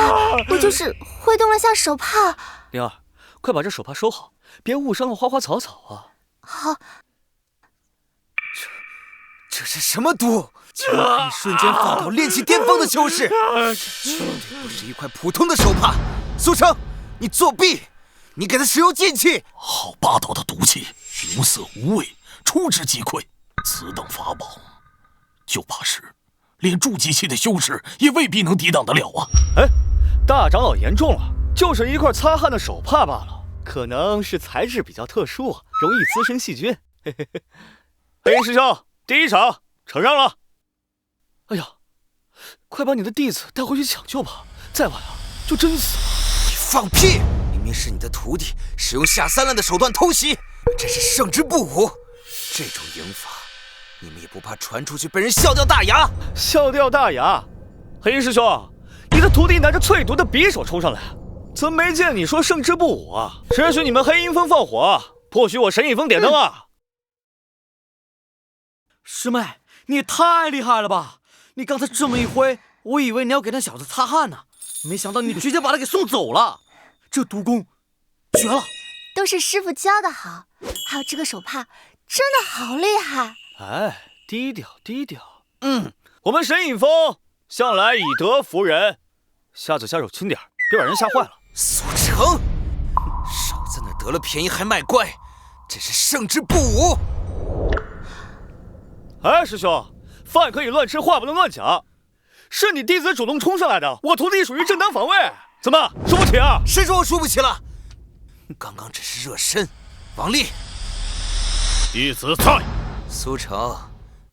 我就是挥动了下手帕。灵儿，快把这手帕收好，别误伤了花花草草啊！好。这是什么毒？竟然可以瞬间放倒炼气巅峰的修士，绝对不是一块普通的手帕。苏成，你作弊！你给他使用禁气！好霸道的毒气，无色无味，出之即溃。此等法宝，就怕是连筑基期的修士也未必能抵挡得了啊！哎，大长老言重了，就是一块擦汗的手帕罢了，可能是材质比较特殊，容易滋生细菌。嘿嘿嘿。黑鹰师兄，第1场承让了。哎呀，快把你的弟子带回去抢救吧，再晚啊就真死了。你放屁！明明是你的徒弟使用下三滥的手段偷袭，真是胜之不武。这种赢法，你们也不怕传出去被人笑掉大牙？笑掉大牙？黑鹰师兄，你你的徒弟拿着淬毒的匕首冲上来，怎么没见你说胜之不武啊？只许你们黑鹰峰放火，不许我神影峰点灯啊！师妹，你也太厉害了吧！你刚才这么一挥，我以为你要给那小子擦汗呢，没想到你直接把他给送走了。这毒功绝了！都是师傅教的好，还有这个手帕，真的好厉害。哎，低调低调。我们神影峰向来以德服人，下嘴下手轻点，别把人吓坏了。苏成，少在那得了便宜还卖乖，真是胜之不武。哎，师兄，饭可以乱吃，话不能乱讲。是你弟子主动冲上来的，我徒弟属于正当防卫，怎么输不起啊？谁说我输不起了？刚刚只是热身。王丽，弟子在。苏成，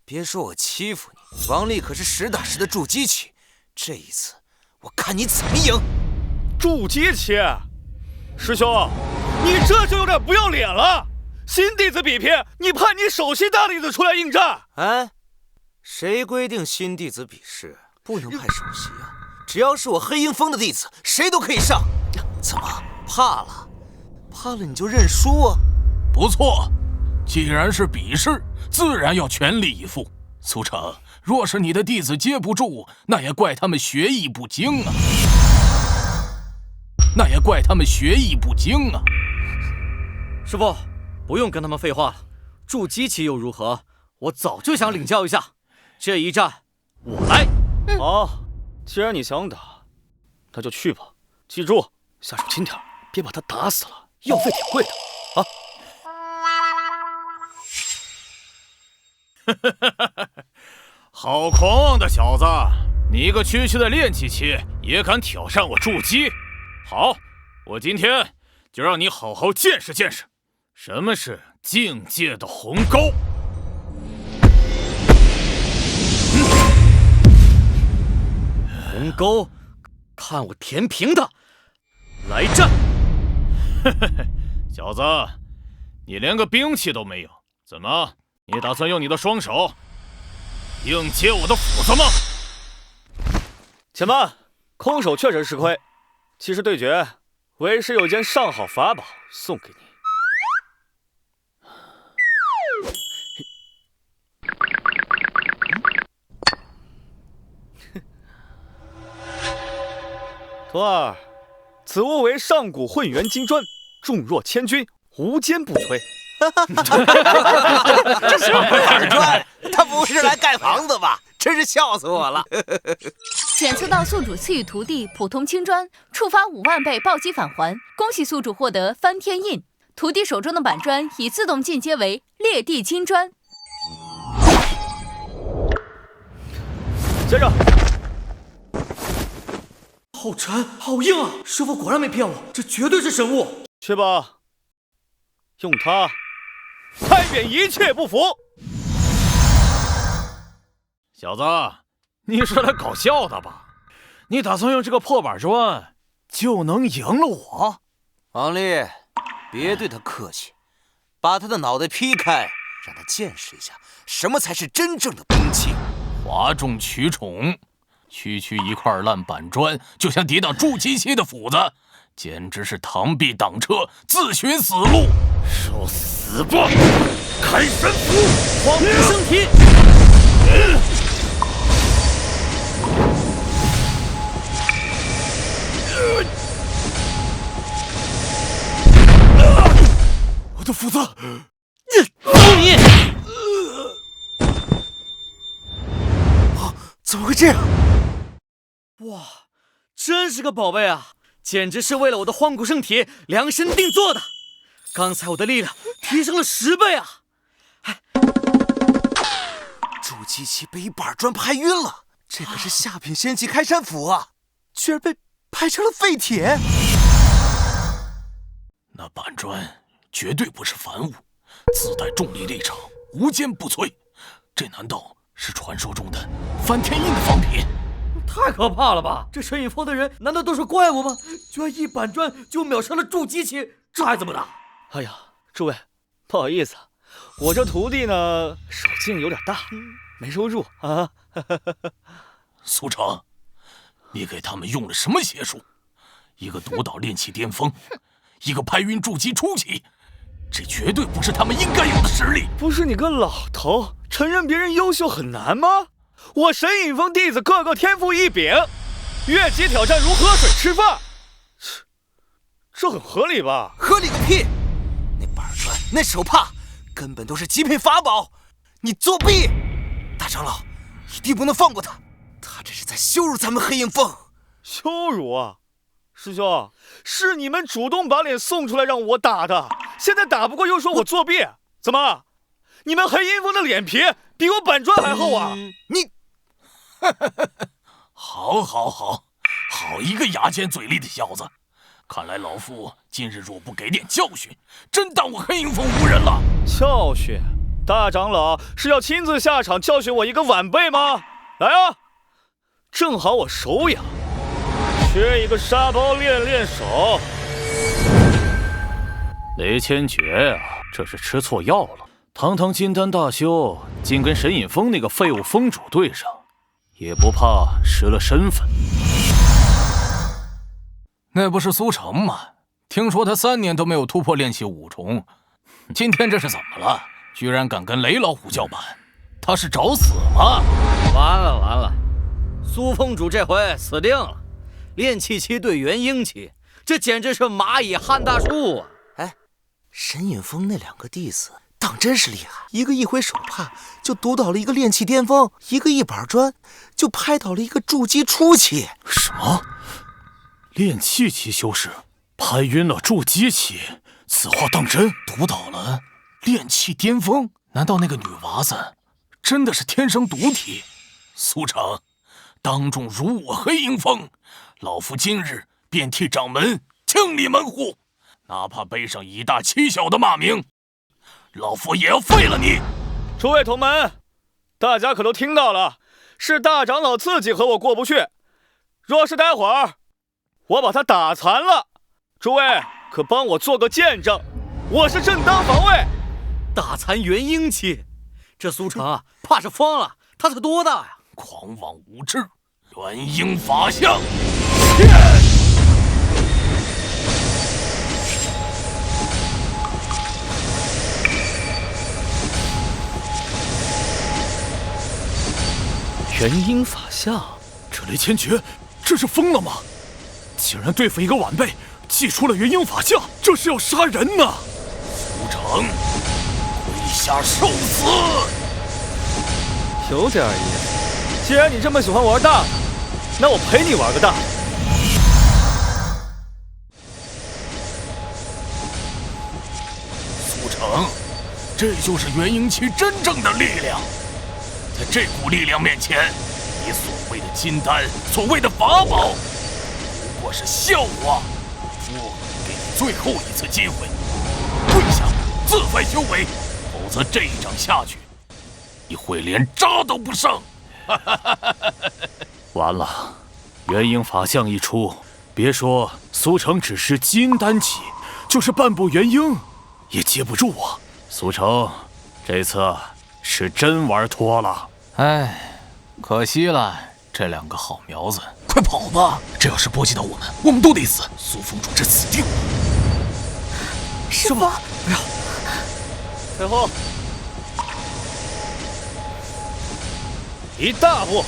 别说我欺负你，王丽可是实打实的筑基期，这一次我看你怎么赢。筑基期，师兄，你这就有点不要脸了。新弟子比拼，你派你首席大弟子出来应战？哎，谁规定新弟子比试不能派首席啊？只要是我黑鹰峰的弟子，谁都可以上。怎么怕了？怕了你就认输啊？不错，既然是比试，自然要全力以赴。苏成，若是你的弟子接不住，那也怪他们学艺不精啊！师傅，不用跟他们废话了，筑基期又如何？我早就想领教一下。这一战，我来。好，既然你想打，那就去吧。记住，下手轻点，别把他打死了，药费挺贵的啊。好狂妄的小子！你一个区区的练气期也敢挑战我筑基？好，我今天就让你好好见识见识，什么是境界的鸿沟。鸿沟，看我填平他！来战！小子，你连个兵器都没有，怎么？你打算用你的双手硬接我的斧子吗？且慢，空手确实吃亏。其实对决，为师有件上好法宝送给你。徒儿，此物为上古混元金砖，重若千钧，无坚不摧。这是板砖，他不是来盖房子吧？真是笑死我了！检测到宿主赐予徒弟普通青砖，触发5万倍暴击返还。恭喜宿主获得翻天印，徒弟手中的板砖已自动进阶为裂地金砖。接着，好沉，好硬啊！师傅果然没骗我，这绝对是神物。去吧，用它拍扁一切不服。小子，你是来搞笑的吧？你打算用这个破板砖就能赢了我？王丽，别对他客气，把他的脑袋劈开，让他见识一下什么才是真正的兵器。哗众取宠，区区一块烂板砖就想抵挡筑基期的斧子，简直是螳臂挡车，自寻死路。受死吧！开神斧，荒古生体。我的斧子！你！怎么会这样？哇，真是个宝贝啊！简直是为了我的荒古圣体量身定做的。刚才我的力量提升了10倍啊！筑基期被一板砖拍晕了，这可是下品仙器开山斧啊，居然被拍成了废铁。那板砖绝对不是凡物，自带重力力场，无坚不摧。这难道是传说中的翻天印的仿品？太可怕了吧！这神隐峰的人难道都是怪物吗？居然一板砖就秒杀了筑基期，这还怎么打？哎呀，诸位，不好意思，我这徒弟呢手劲有点大，没收住啊。苏成，你给他们用了什么邪术？一个独捣炼气巅峰，一个拍晕筑基初期，这绝对不是他们应该有的实力。不是你个老头，承认别人优秀很难吗？我神隐峰弟子个个天赋异禀，越级挑战如喝水吃饭，这很合理吧？合理个屁！那板砖、那手帕根本都是极品法宝，你作弊！大长老一定不能放过他，他这是在羞辱咱们黑鹰峰。羞辱啊！师兄，是你们主动把脸送出来让我打的，现在打不过又说我作弊，怎么？你们黑鹰峰的脸皮比我板砖还厚啊！你，好，好一个牙尖嘴利的小子！看来老夫今日若不给点教训，真当我黑鹰峰无人了。教训？大长老是要亲自下场教训我一个晚辈吗？来啊，正好我手痒，缺一个沙包练手。雷千珏啊，这是吃错药了。堂堂金丹大修，竟跟神隐峰那个废物峰主对上，也不怕失了身份。那不是苏成吗？听说他3年都没有突破炼气5重，今天这是怎么了？居然敢跟雷老虎叫板，他是找死吗？完了，苏峰主这回死定了！炼气期对元婴期，这简直是蚂蚁撼大树啊！哎，神隐峰那2个弟子当真是厉害，一个一挥手帕就毒倒了一个炼气巅峰，一个一板砖就拍倒了一个筑基初期。什么？炼气期修士拍晕了筑基期，此话当真？毒倒了炼气巅峰？难道那个女娃子真的是天生毒体？苏成，当众辱我黑鹰峰，老夫今日便替掌门清理门户，哪怕背上以大欺小的骂名，老夫也要废了你！诸位同门，大家可都听到了，是大长老自己和我过不去。若是待会儿我把他打残了，诸位可帮我做个见证，我是正当防卫。打残元婴期，这苏成啊，怕是疯了。他才多大呀？狂妄无知，元婴法相！元婴法相，这雷千珏这是疯了吗？竟然对付一个晚辈，祭出了元婴法相，这是要杀人呐！苏成，跪下受死！有点意思。既然你这么喜欢玩大的，那我陪你玩个大的。苏成，这就是元婴期真正的力量。在这股力量面前，你所谓的金丹，所谓的法宝，不过是笑话。我给你最后一次机会，跪下自废修为，否则这一掌下去，你会连渣都不剩。完了，元婴法相一出，别说苏成只是金丹期，就是半步元婴也接不住啊！苏成，这次是真玩脱了。哎，可惜了，这2个好苗子，快跑吧！这要是波及到我们，我们都得死。苏峰主这死定了！师父，不要！退后，一大步。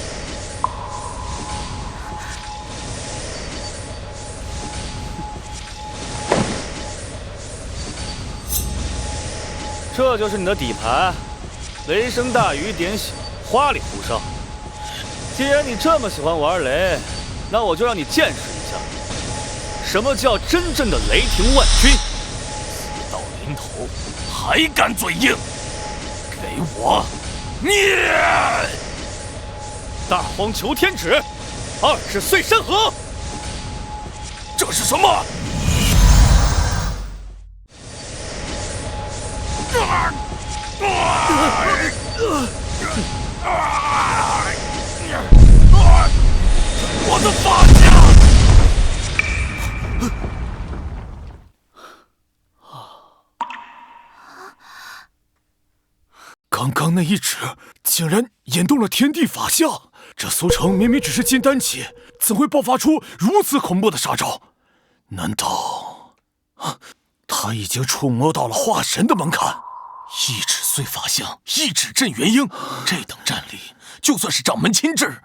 这就是你的底牌，雷声大雨点小，花里胡哨。既然你这么喜欢玩雷，那我就让你见识一下，什么叫真正的雷霆万钧。死到临头还敢嘴硬，给我念！大荒求天指，20岁山河。这是什么？我的法相！刚刚那一指竟然引动了天地法相，这苏城明明只是金丹期，怎会爆发出如此恐怖的杀招？难道他已经触摸到了化神的门槛？一指碎法相，一指镇元婴，这等战力，就算是掌门亲至，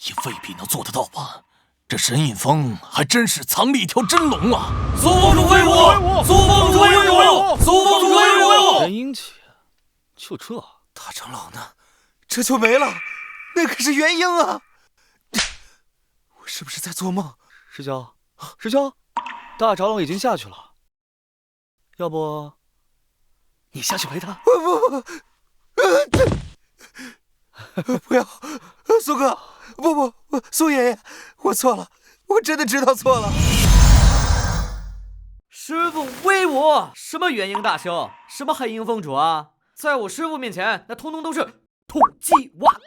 也未必能做得到吧？这神隐峰还真是藏了一条真龙啊！苏峰主威武！苏峰主威武！苏峰主威武！元婴期，就这？大长老呢？这就没了，那可是元婴啊！我是不是在做梦？师兄，师兄，大长老已经下去了，要不你下去陪他？不要，苏哥，不，苏爷爷，我错了，我真的知道错了。师傅威武！什么元婴大修，什么黑鹰峰主啊，在我师傅面前，那通通都是土鸡瓦狗。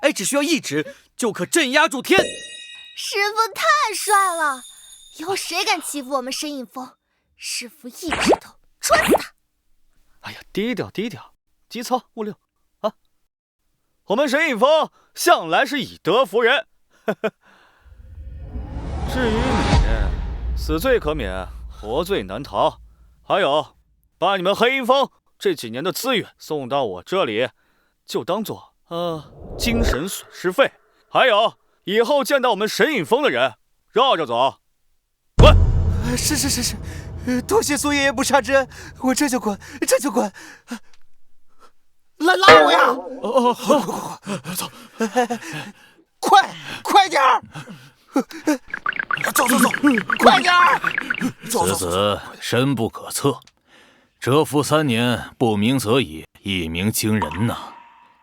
哎，只需要一指就可镇压住天。师傅太帅了，以后谁敢欺负我们神隐峰，师傅一指头戳死他。哎呀，低调低调，机操勿六啊！我们神隐峰向来是以德服人，至于你，死罪可免，活罪难逃。还有，把你们黑鹰峰这几年的资源送到我这里，就当做精神损失费。还有，以后见到我们神隐峰的人，绕着走，滚！是，多谢苏爷爷不杀之恩，我这就滚。拉我呀！走，快点儿！走，快点儿！此子深不可测，蛰伏3年，不鸣则已，一鸣惊人呐！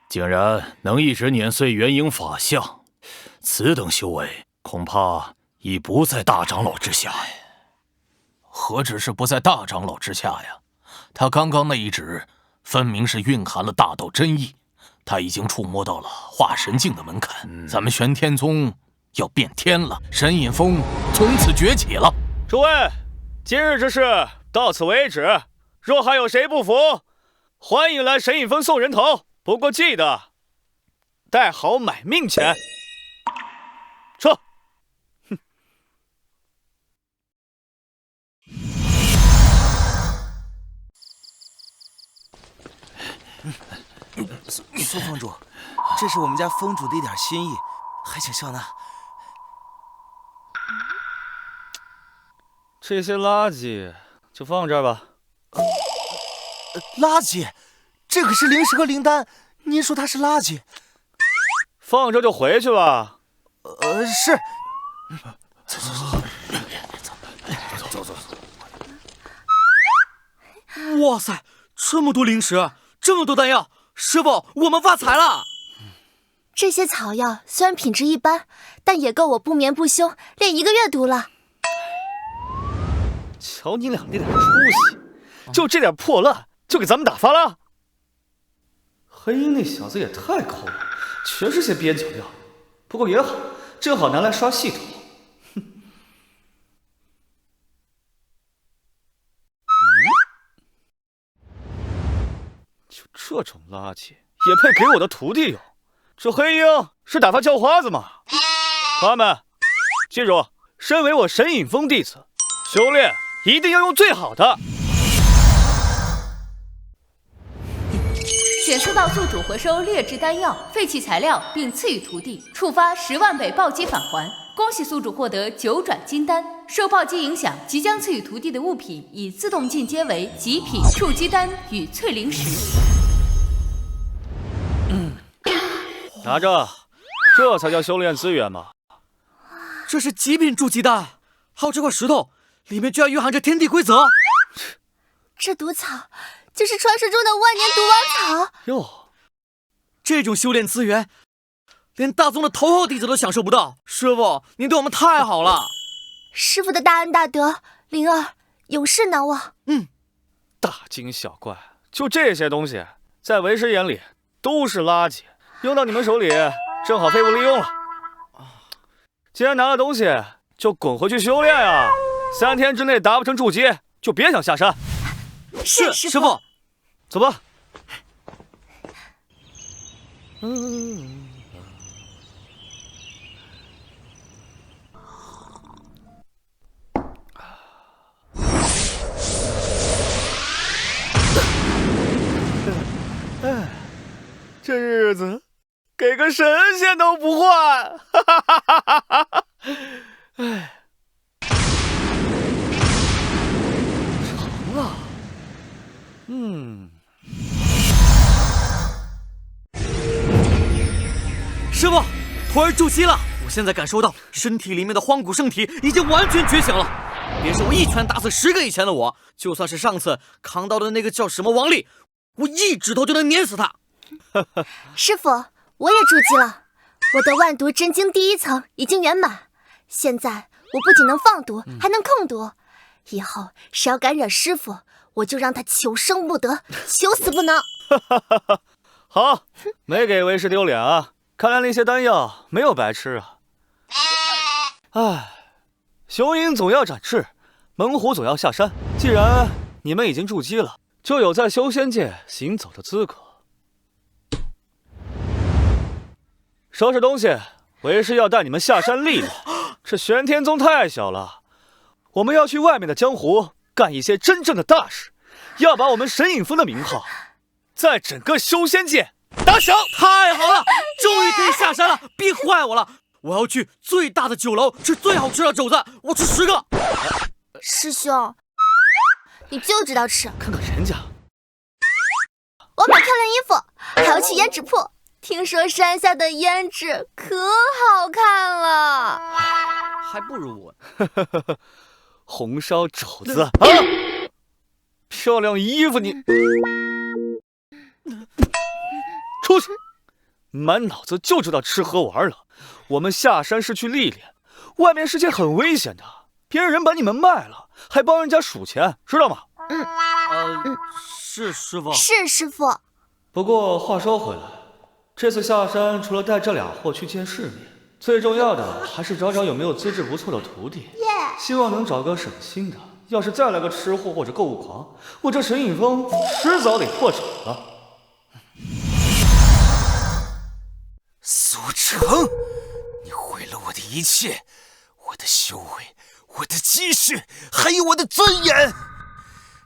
竟然能一直碾碎元婴法相，此等修为，恐怕已不在大长老之下。何止是不在大长老之下呀？他刚刚那一指，分明是蕴含了大道真意。他已经触摸到了化神境的门槛，咱们玄天宗要变天了，神隐峰从此崛起了。诸位，今日之事到此为止。若还有谁不服，欢迎来神隐峰送人头。不过记得带好买命钱。撤！苏峰主，这是我们家峰主的一点心意，还请笑纳。这些垃圾就放这儿吧。垃圾？这可是灵石和灵丹，您说它是垃圾？放这就回去吧。是。走。哇塞，这么多灵石，这么多丹药，师傅，我们发财了！这些草药虽然品质一般，但也够我不眠不休练1个月毒了。瞧你俩那点出息，就这点破烂就给咱们打发了？黑鹰那小子也太抠了，全是些边角料。不过也好，正好拿来刷系统。就这种垃圾也配给我的徒弟用？这黑鹰是打发叫花子吗？他们记住，身为我神隐峰弟子，修炼一定要用最好的。显示到宿主回收劣质丹药、废弃材料，并赐予徒弟，触发10万倍暴击返还。恭喜宿主获得9转金丹。受暴击影响，即将赐予徒弟的物品已自动进阶为极品触击丹与淬灵石。拿着，这才叫修炼资源嘛！这是极品筑基丹，还有这块石头，里面居然蕴含着天地规则。这毒草就是传说中的万年毒王草哟！这种修炼资源，连大宗的头号弟子都享受不到。师傅，您对我们太好了。师傅的大恩大德，灵儿永世难忘。大惊小怪，就这些东西，在为师眼里都是垃圾，用到你们手里正好废物利用了。既然拿了东西，就滚回去修炼啊！3天之内达不成筑基，就别想下山。是师傅，走吧。这日子给个神仙都不换，哈哈哈哈哈哈！哎，成啊，师傅，徒儿筑基了。我现在感受到身体里面的荒古圣体已经完全觉醒了。别说我一拳打死10个以前的我，就算是上次扛到的那个叫什么王力，我一指头就能碾死他。师傅，我也筑基了，我的万毒真经第1层已经圆满。现在我不仅能放毒，还能控毒。以后谁要敢惹师傅，我就让他求生不得，求死不能。好，没给为师丢脸啊！看来那些丹药没有白吃啊。唉，雄鹰总要展翅，猛虎总要下山。既然你们已经筑基了，就有在修仙界行走的资格。收拾东西，为师要带你们下山历练。这玄天宗太小了，我们要去外面的江湖干一些真正的大事，要把我们神隐峰的名号在整个修仙界打响。太好了，终于可以下山了！别坏我了，我要去最大的酒楼吃最好吃的肘子，我吃10个。师兄，你就知道吃。看看人家，我买漂亮衣服，还要去胭脂铺。听说山下的胭脂可好看了，还不如我。红烧肘子啊！漂亮衣服你出去！满脑子就知道吃喝玩了。我们下山是去历练，外面世界很危险的，别人把你们卖了，还帮人家数钱，知道吗？是师傅。是师傅。不过话说回来，这次下山除了带这俩货去见世面，最重要的还是找找有没有资质不错的徒弟。希望能找个省心的。要是再来个吃货或者购物狂，我这神隐峰迟早得破产了。苏成，你毁了我的一切，我的修为，我的积蓄，还有我的尊严，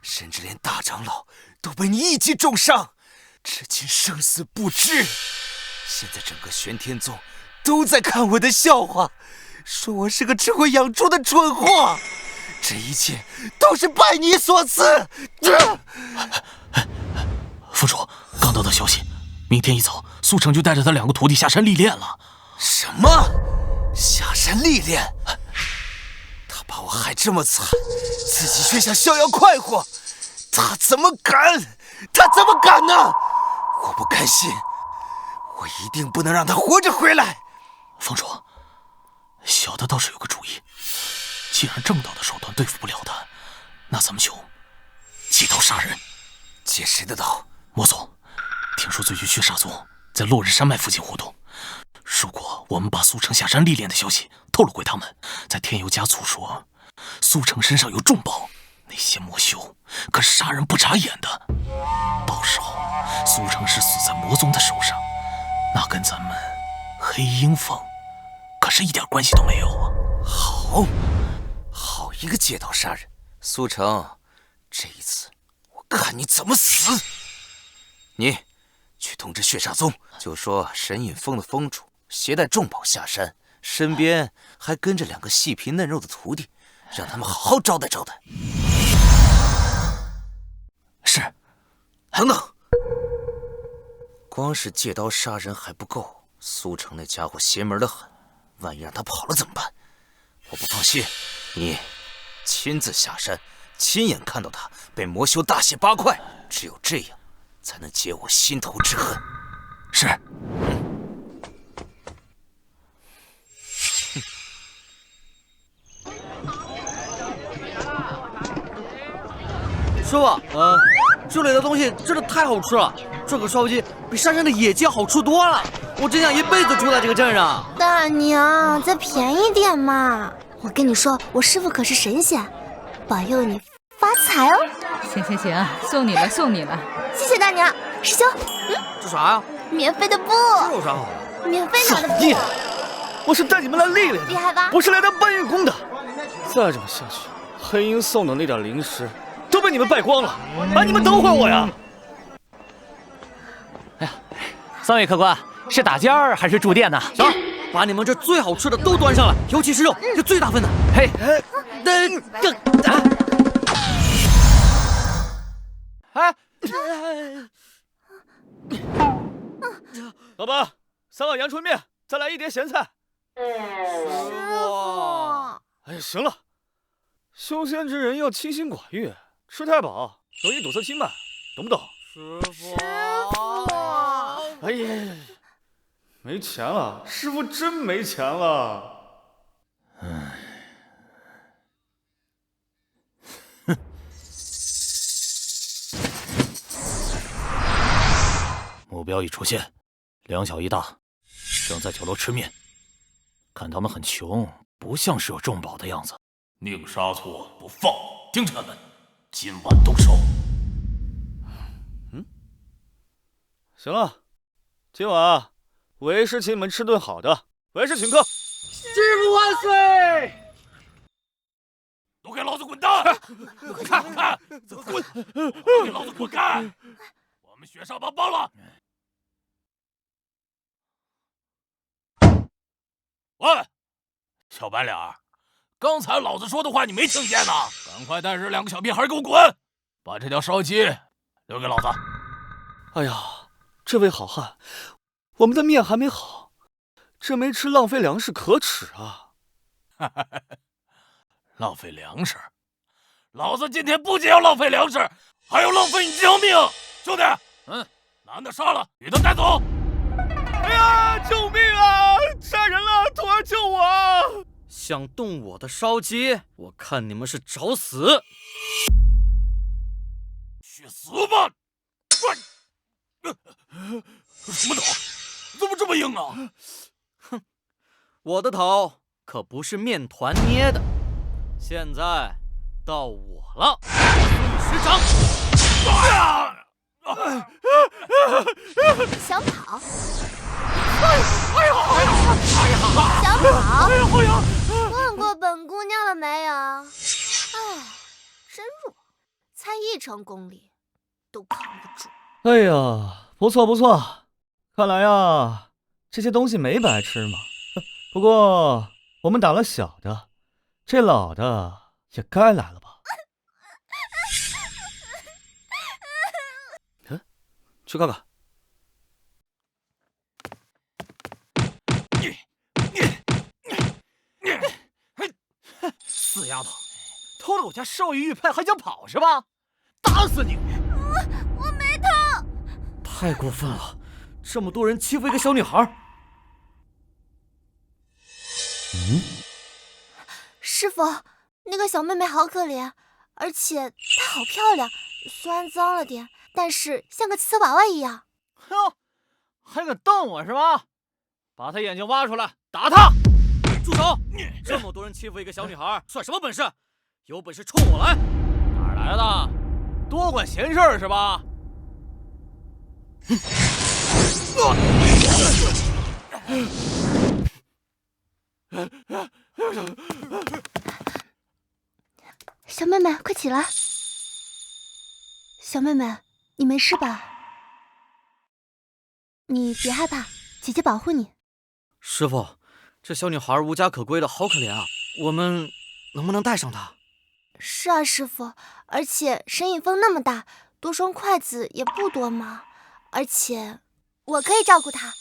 甚至连大长老都被你一击重伤，至今生死不知。现在整个玄天宗都在看我的笑话，说我是个只会养猪的蠢货。这一切都是拜你所赐。副主，刚得到消息，明天一早，苏成就带着他2个徒弟下山历练了。什么？下山历练？他把我害这么惨，自己却想逍遥快活，他怎么敢？他怎么敢呢？我不甘心，我一定不能让他活着回来。峰主，小的倒是有个主意，既然正道的手段对付不了他，那咱们就借刀杀人。借谁的刀？魔宗，听说最近血煞宗在落日山脉附近活动。如果我们把苏成下山历练的消息透露给他们，再添油加醋说苏成身上有重宝，那些魔修可是杀人不眨眼的，到时候苏成是死在魔宗的手上，那跟咱们黑鹰峰可是一点关系都没有啊！好一个借刀杀人！苏成，这一次我看你怎么死！你去通知血煞宗，就说神隐峰的峰主携带重宝下山，身边还跟着2个细皮嫩肉的徒弟，让他们好好招待招待。是。等等，光是借刀杀人还不够，苏成那家伙邪门的很，万一让他跑了怎么办？我不放心，你亲自下山，亲眼看到他被魔修大卸8块，只有这样才能解我心头之恨。是。师傅，这里的东西真的太好吃了，这个烧鸡比山上的野鸡好吃多了，我真想一辈子住在这个镇上。大娘，再便宜点嘛！我跟你说，我师傅可是神仙，保佑你发财哦！行，送你了，送你了。谢谢大娘，师兄。这啥呀？免费的布。这有啥好？免费拿的布。你，我是带你们来历练，厉害吧？不是来当搬运工的。再这么下去，黑鹰送的那点零食都被你们败光了，你们等会儿我呀！哎呀，三位客官，是打尖儿还是住店呢？行，把你们这最好吃的都端上来，尤其是肉，这最大份的。嘿，老板，3碗阳春面，再来1碟咸菜。师傅，哎，行了，修仙之人要清心寡欲，吃太饱容易堵塞心脉，懂不懂？师傅，哎呀，没钱了，师傅真没钱了。目标已出现，2小1大，正在酒楼吃面。看他们很穷，不像是有重宝的样子。宁杀错不放，听着他们，今晚动手。行了，今晚为师请你们吃顿好的，为师请客。师傅万岁！都给老子滚蛋！看，滚！都给老子滚开！我们雪上帮帮了。喂，小白脸儿，刚才老子说的话你没听见呢？赶快带着2个小屁孩给我滚！把这条烧鸡留给老子。哎呀，这位好汉，我们的面还没好，这没吃浪费粮食可耻啊！浪费粮食？老子今天不仅要浪费粮食，还要浪费你这条命！兄弟，男的杀了，女的带走。哎呀，救命啊！杀人了，徒儿救我啊！想动我的烧鸡，我看你们是找死！去死吧！什么头？怎么这么硬啊？哼，我的头可不是面团捏的。现在到我了，孙师长！想跑？想跑？问过本姑娘了没有？哎，真弱，才1成功力都扛不住。哎呀，不错不错，看来呀，这些东西没白吃嘛。不过我们打了小的，这老的也该来了吧？去看看。死丫头，偷了我家少爷玉佩还想跑是吧？打死你！我没偷。太过分了，这么多人欺负一个小女孩。师傅，那个小妹妹好可怜，而且她好漂亮，虽然脏了点，但是像个瓷娃娃一样。哟，还敢瞪我是吧？把她眼睛挖出来，打她！住手！这么多人欺负一个小女孩，算什么本事？有本事冲我来！哪儿来的？多管闲事儿是吧？小妹妹，快起来！小妹妹，你没事吧？你别害怕，姐姐保护你。师傅，这小女孩无家可归的，好可怜啊！我们能不能带上她？是啊，师傅，而且沈影峰那么大，多双筷子也不多嘛。而且我可以照顾她。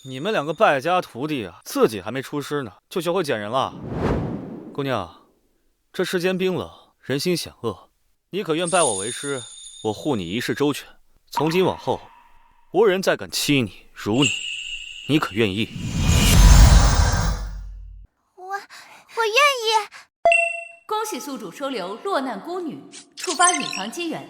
你们2个败家徒弟啊，自己还没出师呢，就学会捡人了。姑娘，这世间冰冷，人心险恶，你可愿拜我为师？我护你一世周全，从今往后，无人再敢欺你辱你，你可愿意？我愿意。恭喜宿主收留落难孤女，触发隐藏机缘，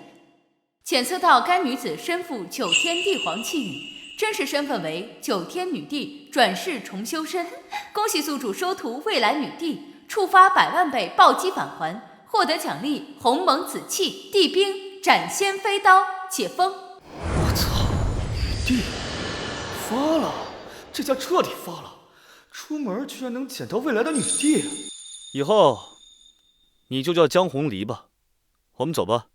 检测到该女子身负9天地皇气运，真实身份为9天女帝转世重修身。恭喜宿主收徒未来女帝，触发100万倍暴击返还，获得奖励鸿蒙紫气、地冰、斩仙飞刀、解封。我操，女帝发了，这下彻底发了！出门居然能捡到未来的女帝，以后你就叫江红梨吧。我们走吧。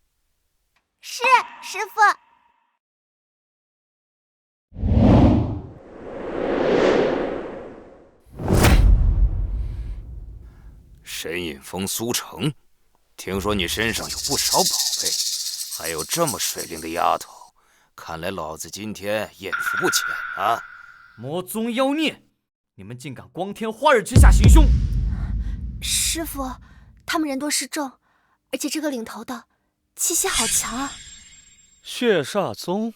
是，师傅。沈隐峰苏成，听说你身上有不少宝贝，还有这么水灵的丫头，看来老子今天眼福不浅啊！魔宗妖孽，你们竟敢光天化日之下行凶！师傅，他们人多势众，而且这个领头的气息好强啊！血煞宗，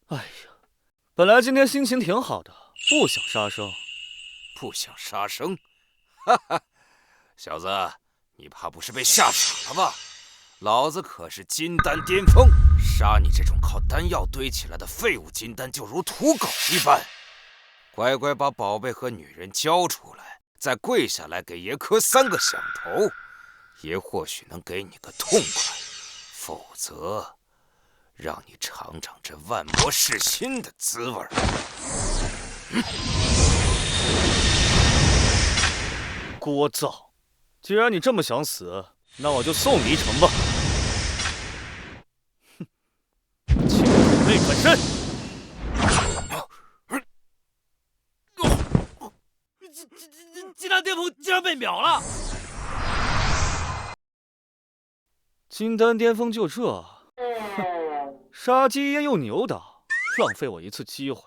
哎呀，本来今天心情挺好的，不想杀生。不想杀生？哈哈，小子，你怕不是被吓傻了吧？老子可是金丹巅峰，杀你这种靠丹药堆起来的废物金丹就如土狗一般。乖乖把宝贝和女人交出来，再跪下来给爷磕3个响头，爷或许能给你个痛快，否则让你尝尝这万魔噬心的滋味。聒噪！既然你这么想死，那我就送你一程吧。哼，请准备转身。金丹巅峰竟然被秒了！金丹巅峰就这？哼，杀鸡焉用牛刀，浪费我一次机会。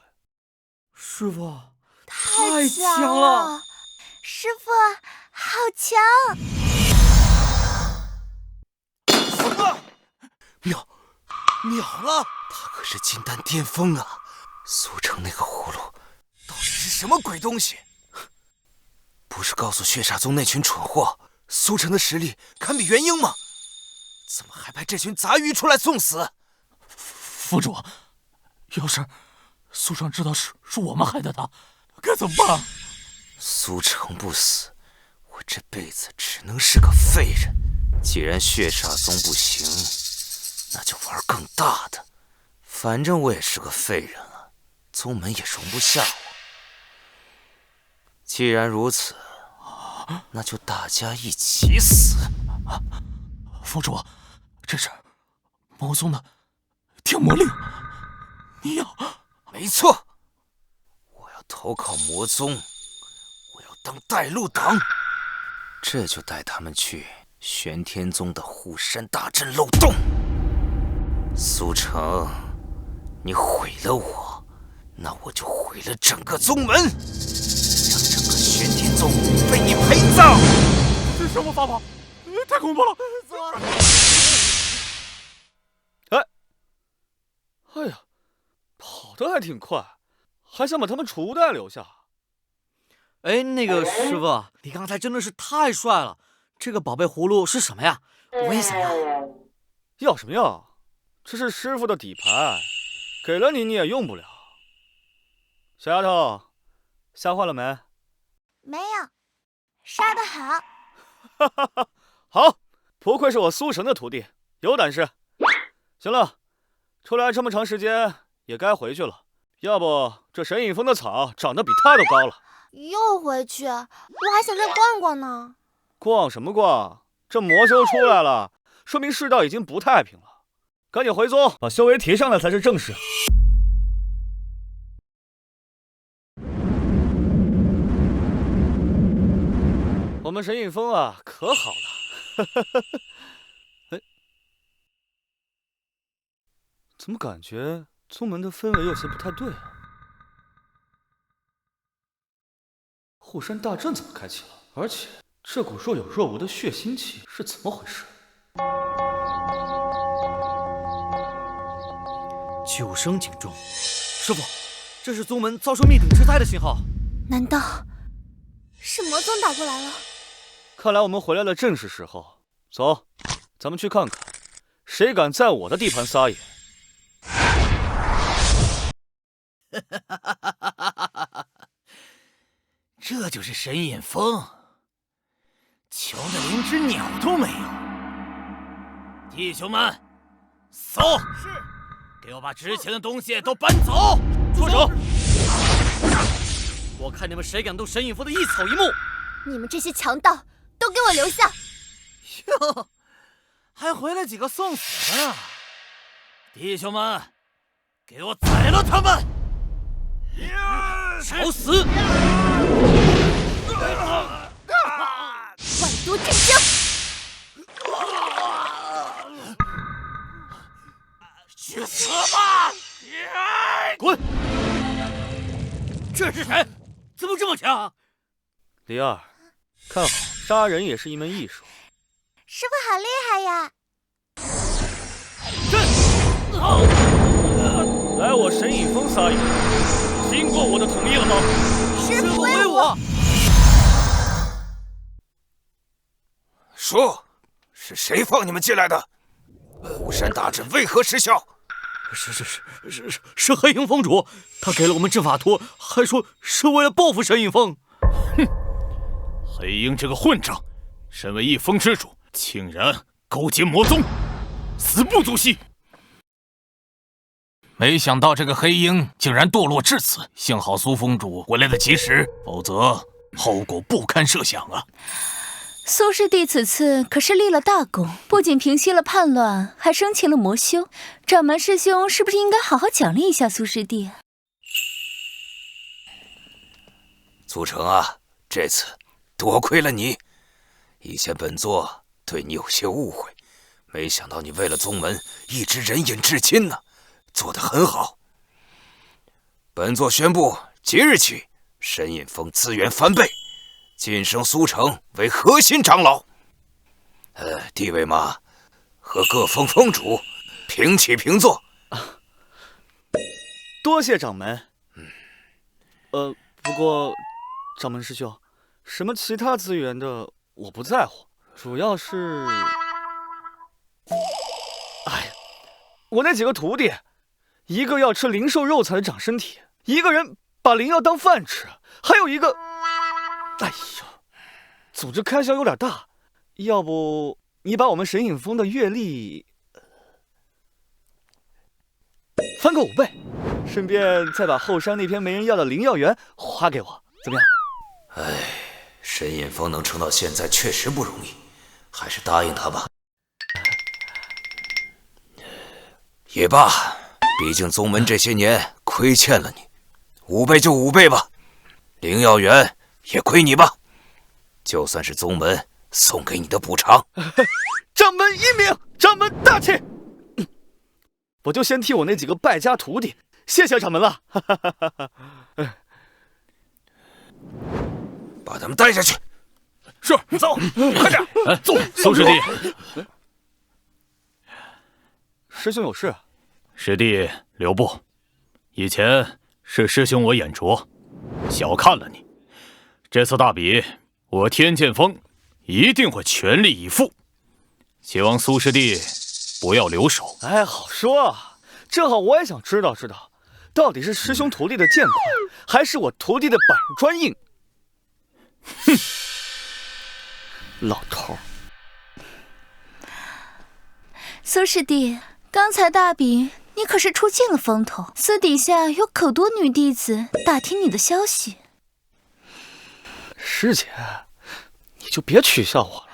师傅，太强了！师傅，好强！什么？秒了！他可是金丹巅峰啊！苏城那个葫芦到底是什么鬼东西？不是告诉血煞宗那群蠢货，苏城的实力堪比元婴吗？怎么还派这群杂鱼出来送死？府主，要是苏城知道是我们害的他，该怎么办？苏城不死，我这辈子只能是个废人。既然血煞宗不行，那就玩更大的。反正我也是个废人了，宗门也容不下我。既然如此，那就大家一起死。府主，这是魔宗的天魔令，你要……没错，我要投靠魔宗，我要当带路党。这就带他们去玄天宗的护山大阵漏洞。苏城，你毁了我，那我就毁了整个宗门，让整个玄天宗被你陪葬。这什么法宝？太恐怖了！哎呀，跑得还挺快，还想把他们储物袋留下。哎，那个师傅，你刚才真的是太帅了！这个宝贝葫芦是什么呀？我也想要。要什么要？这是师傅的底牌，给了你也用不了。小丫头，吓坏了没？没有，杀得好。哈哈哈，好，不愧是我苏城的徒弟，有胆识。行了，出来这么长时间，也该回去了。要不这沈隐峰的草长得比他都高了。又回去？我还想再逛逛呢。逛什么逛？这魔修出来了，说明世道已经不太平了。赶紧回宗，把修为提上来才是正事。我们沈隐峰啊，可好了。哎，怎么感觉宗门的氛围有些不太对啊？护山大阵怎么开启了？而且这股若有若无的血腥气是怎么回事？9声警钟，师傅，这是宗门遭受灭顶之灾的信号。难道是魔宗打过来了？看来我们回来的正是时候。走，咱们去看看，谁敢在我的地盘撒野。这就是沈隐峰，穷的连只鸟都没有。弟兄们，搜！是，给我把值钱的东西都搬走！住手！我看你们谁敢动沈隐峰的一草一木！你们这些强盗，都给我留下！哟，还回来几个送死的呢！弟兄们，给我宰了他们！找死！万毒谁？怎么这么强？李二，看好，杀人也是一门艺术。师傅好厉害呀！来我神影峰撒野，经过我的同意了吗？师傅为我。说，是谁放你们进来的？巫山大阵为何失效？是黑鹰峰主，他给了我们阵法图，还说是为了报复神影峰。哼，黑鹰这个混账，身为一峰之主，竟然勾结魔宗，死不足惜。没想到这个黑鹰竟然堕落至此，幸好苏峰主回来的及时，否则后果不堪设想啊！苏师弟此次可是立了大功，不仅平息了叛乱，还生擒了魔修。掌门师兄是不是应该好好奖励一下苏师弟？祖成啊，这次多亏了你，以前本座对你有些误会，没想到你为了宗门一直忍忍至今呢，做得很好。本座宣布，即日起神隐峰资源翻倍，晋升苏成为核心长老。地位嘛，和各峰峰主平起平坐。多谢掌门。不过掌门师兄，什么其他资源的我不在乎，主要是，哎呀，我那几个徒弟，一个要吃灵兽肉才能长身体，一个人把灵药当饭吃，还有一个，哎呦，组织开销有点大，要不你把我们神隐峰的月历翻个5倍，顺便再把后山那片没人要的灵药园花给我，怎么样？哎，神隐峰能撑到现在确实不容易，还是答应他吧。也罢，毕竟宗门这些年亏欠了你，5倍就5倍吧。灵药园也归你吧，就算是宗门送给你的补偿。掌门英明，掌门大气。我就先替我那几个败家徒弟谢谢掌门了。把他们带下去。是，走，快点，走，苏师弟。师兄有事？师弟留步。以前是师兄我眼拙，小看了你。这次大比，我天剑峰一定会全力以赴。希望苏师弟不要留手。哎，好说，正好我也想知道，到底是师兄徒弟的剑快，还是我徒弟的板砖硬？哼，老头。苏师弟，刚才大比你可是出尽了风头，私底下有可多女弟子打听你的消息。师姐，你就别取笑我了。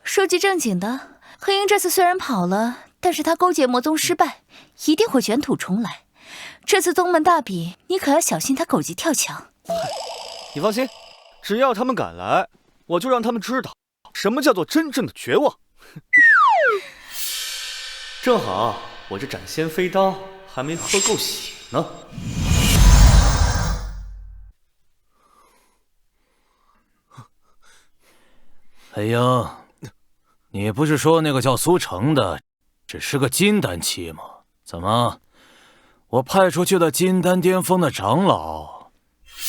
说句正经的，黑鹰这次虽然跑了，但是他勾结魔宗失败，一定会卷土重来。这次宗门大比，你可要小心他狗急跳墙。你放心，只要他们敢来，我就让他们知道什么叫做真正的绝望。正好我这斩仙飞刀还没喝够血呢。黑鹰，你不是说那个叫苏成的只是个金丹期吗？怎么我派出去的金丹巅峰的长老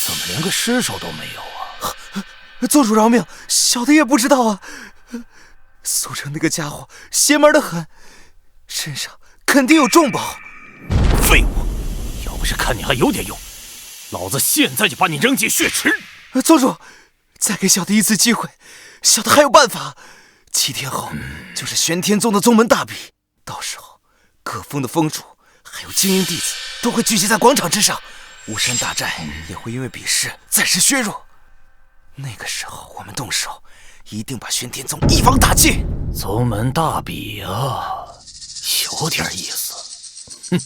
怎么连个尸首都没有啊？宗主饶命，小的也不知道啊。苏成那个家伙邪门的很，身上肯定有重宝。废物！要不是看你还有点用，老子现在就把你扔进血池。宗主，再给小的一次机会，小的还有办法。7天后就是玄天宗的宗门大比，到时候各峰的峰主还有精英弟子都会聚集在广场之上，巫山大寨也会因为比试暂时削弱。那个时候我们动手，一定把玄天宗一网打尽。宗门大比啊，有点意思。哼，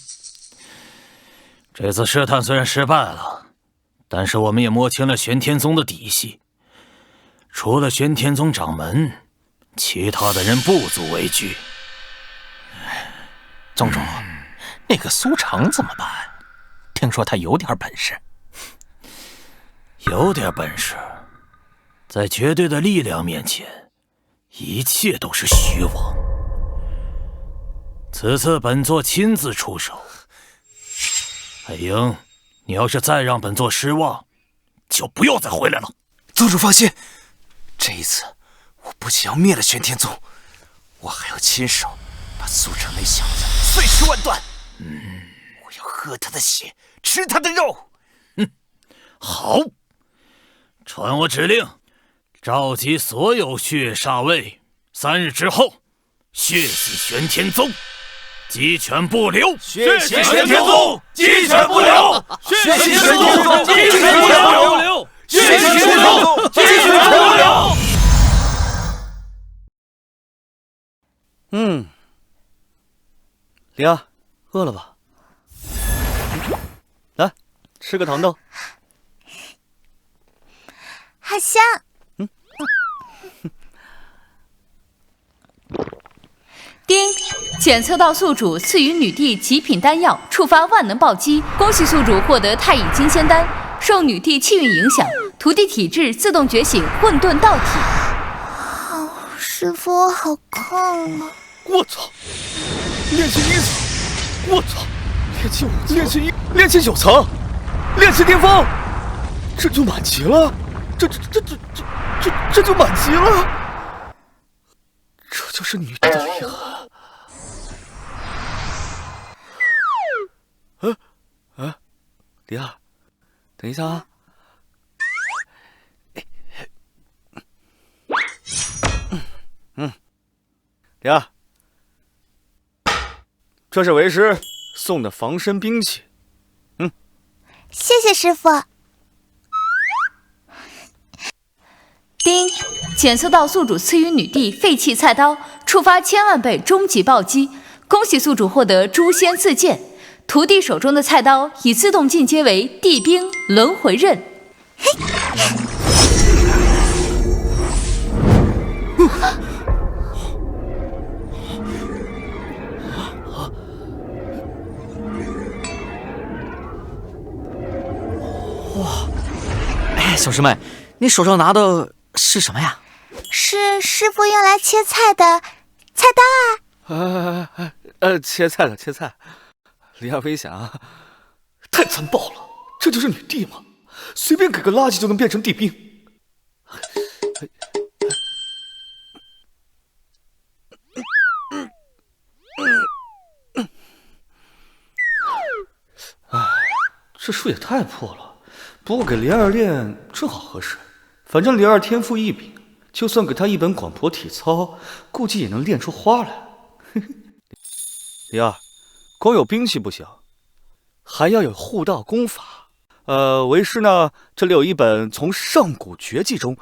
这次试探虽然失败了，但是我们也摸清了玄天宗的底细。除了玄天宗掌门，其他的人不足为惧。宗主，那个苏成怎么办？听说他有点本事。有点本事，在绝对的力量面前，一切都是虚妄。此次本座亲自出手，海英，你要是再让本座失望，就不要再回来了。宗主放心，这一次我不仅要灭了玄天宗，我还要亲手把苏城那小子碎尸万段。我要喝他的血，吃他的肉。好，传我指令，召集所有血煞卫，3日之后，血洗玄天宗，鸡犬不留。血洗玄天宗，鸡犬不留。血洗玄天宗，鸡犬不留。血洗玄天宗，鸡犬不留。李儿，饿了吧？来，吃个糖豆。好香。丁，检测到宿主赐予女帝极品丹药，触发万能暴击，恭喜宿主获得太乙金仙丹，受女帝气运影响，徒弟体质自动觉醒混沌道体。师傅，我好空啊！我操！炼气1层，我操！炼气5层，炼气9层，炼气巅峰，这就满级了，这就满级了，这就是女帝的厉害。李儿，等一下啊！李儿。这是为师送的防身兵器，谢谢师傅。丁，检测到宿主赐予女帝废弃菜刀，触发1000万倍终极暴击，恭喜宿主获得诛仙刺剑，徒弟手中的菜刀已自动进阶为地兵轮回刃。小师妹，你手上拿的是什么呀？是师傅用来切菜的菜刀啊！切菜。李儿危险啊！太残暴了，这就是女帝吗？随便给个垃圾就能变成地兵。这书也太破了。不过给莲儿练正好合适，反正莲儿天赋异禀，就算给她一本广博体操，估计也能练出花来。莲儿，光有兵器不行，还要有护道功法。为师呢，这里有一本从上古绝技中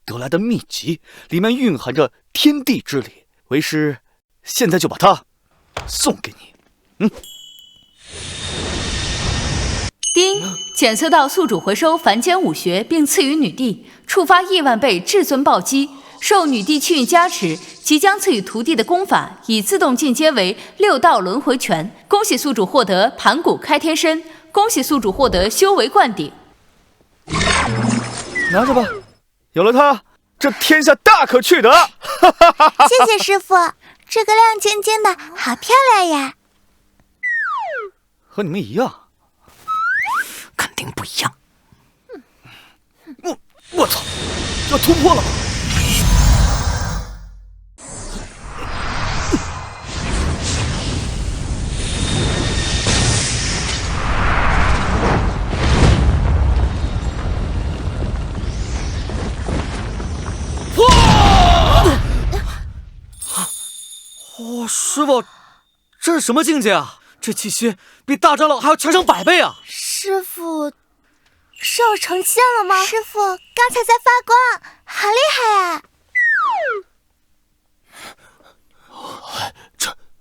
得来的秘籍，里面蕴含着天地之理。为师现在就把它送给你。丁，检测到宿主回收凡间武学，并赐予女帝，触发亿万倍至尊暴击，受女帝气运加持，即将赐予徒弟的功法已自动进阶为6道轮回拳。恭喜宿主获得盘古开天身，恭喜宿主获得修为灌顶。拿着吧，有了它，这天下大可去得。谢谢师傅，这个亮晶晶的，好漂亮呀！和你们一样。肯定不一样。我操，要突破了吗？哇，师傅，这是什么境界啊？这气息比大长老还要强上100倍啊！师傅，兽成仙了吗？师傅刚才在发光，好厉害啊！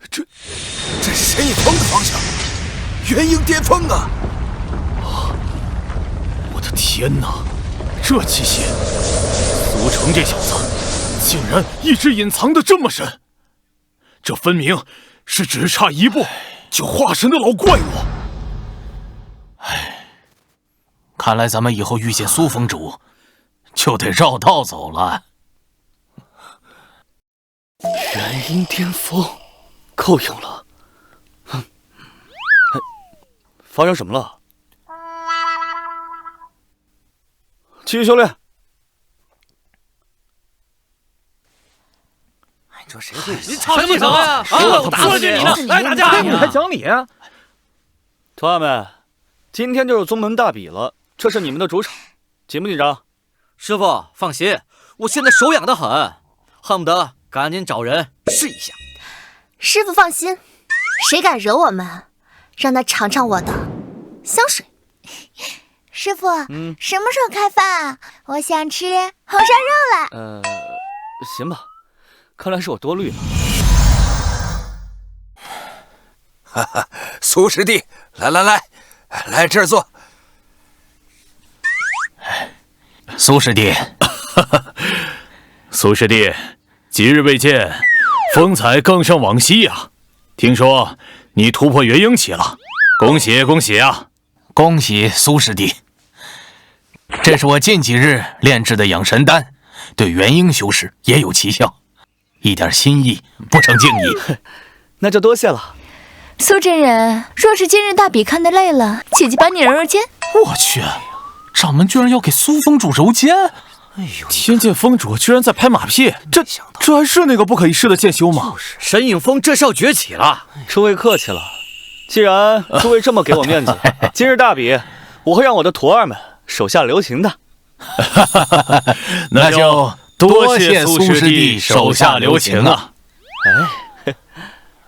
这是神隐峰的方向，元婴巅峰啊！我的天哪，这气息，苏成这小子竟然一直隐藏得这么深，这分明是只差一步就化神的老怪物。看来咱们以后遇见苏峰主，就得绕道走了。元婴巅峰，够用了。哼，发生什么了？继续修炼。你说谁会？你吵什么吵呀？我打死你呢！来打架！你还讲理啊？同学们，今天就是宗门大比了，这是你们的主场，紧不紧张？师傅放心，我现在手痒得很，恨不得赶紧找人试一下。师傅放心，谁敢惹我们，让他尝尝我的香水。师傅，什么时候开饭啊？我想吃红烧肉了。行吧，看来是我多虑了。哈哈，苏师弟，来这儿坐。苏师弟，苏师弟，几日未见，风采更胜往昔呀！听说你突破元婴期了，恭喜恭喜啊！恭喜苏师弟。这是我近几日炼制的养神丹，对元婴修士也有奇效，一点心意不成敬意。那就多谢了。苏真人，若是今日大比看得累了，姐姐帮你揉揉肩。我去，掌门居然要给苏峰主揉肩！哎呦，天剑峰主居然在拍马屁，这还是那个不可一世的剑修吗？沈影峰这是要崛起了。诸位客气了，既然诸位这么给我面子，今日大比我会让我的徒儿们手下留情的。那就多谢苏师弟手下留情啊！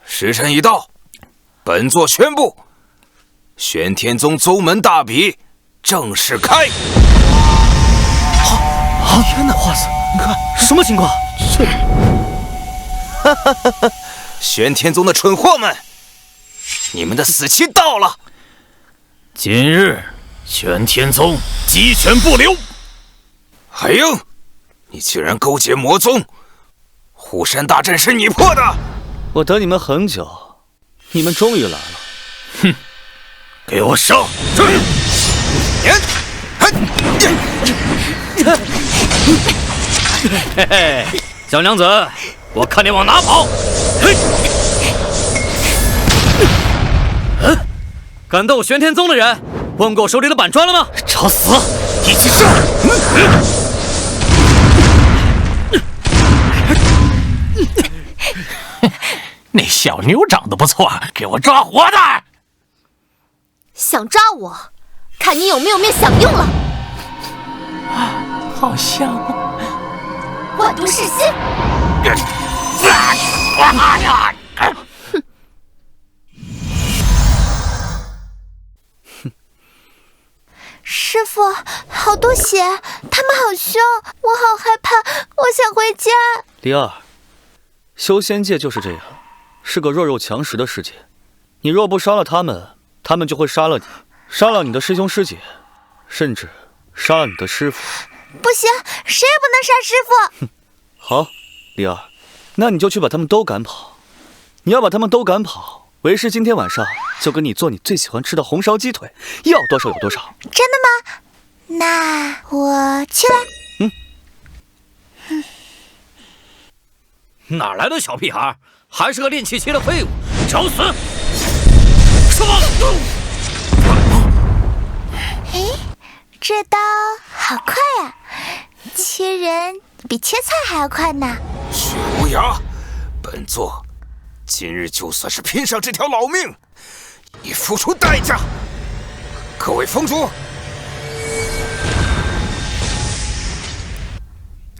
时辰已到，本座宣布，玄天宗宗门大比正式开。天哪！哇塞，你看什么情况？玄天宗的蠢货们，你们的死期到了！今日玄天宗鸡犬不留。海英，你竟然勾结魔宗，虎山大阵是你破的！我等你们很久，你们终于来了。哼，给我上！嘿嘿，小娘子，我看你往哪跑！敢斗玄天宗的人，问过我手里的板砖了吗？找死！一起上！那小妞长得不错，给我抓活的！想抓我，看你有没有命享用了！好香啊！万毒噬心！师傅，好多血，他们好凶，我好害怕，我想回家。李二，修仙界就是这样，是个弱肉强食的世界。你若不杀了他们，他们就会杀了你，杀了你的师兄师姐，甚至杀了你的师傅。不行，谁也不能杀师傅。哼，好，李二，那你就去把他们都赶跑。你要把他们都赶跑，为师今天晚上就给你做你最喜欢吃的红烧鸡腿，要多少有多少。真的吗？那我去了。哪来的小屁孩，还是个练气期的废物，找死！什么？哎，这刀好快啊，切人比切菜还要快呢。雪无涯，本座今日就算是拼上这条老命，也付出代价。各位峰主，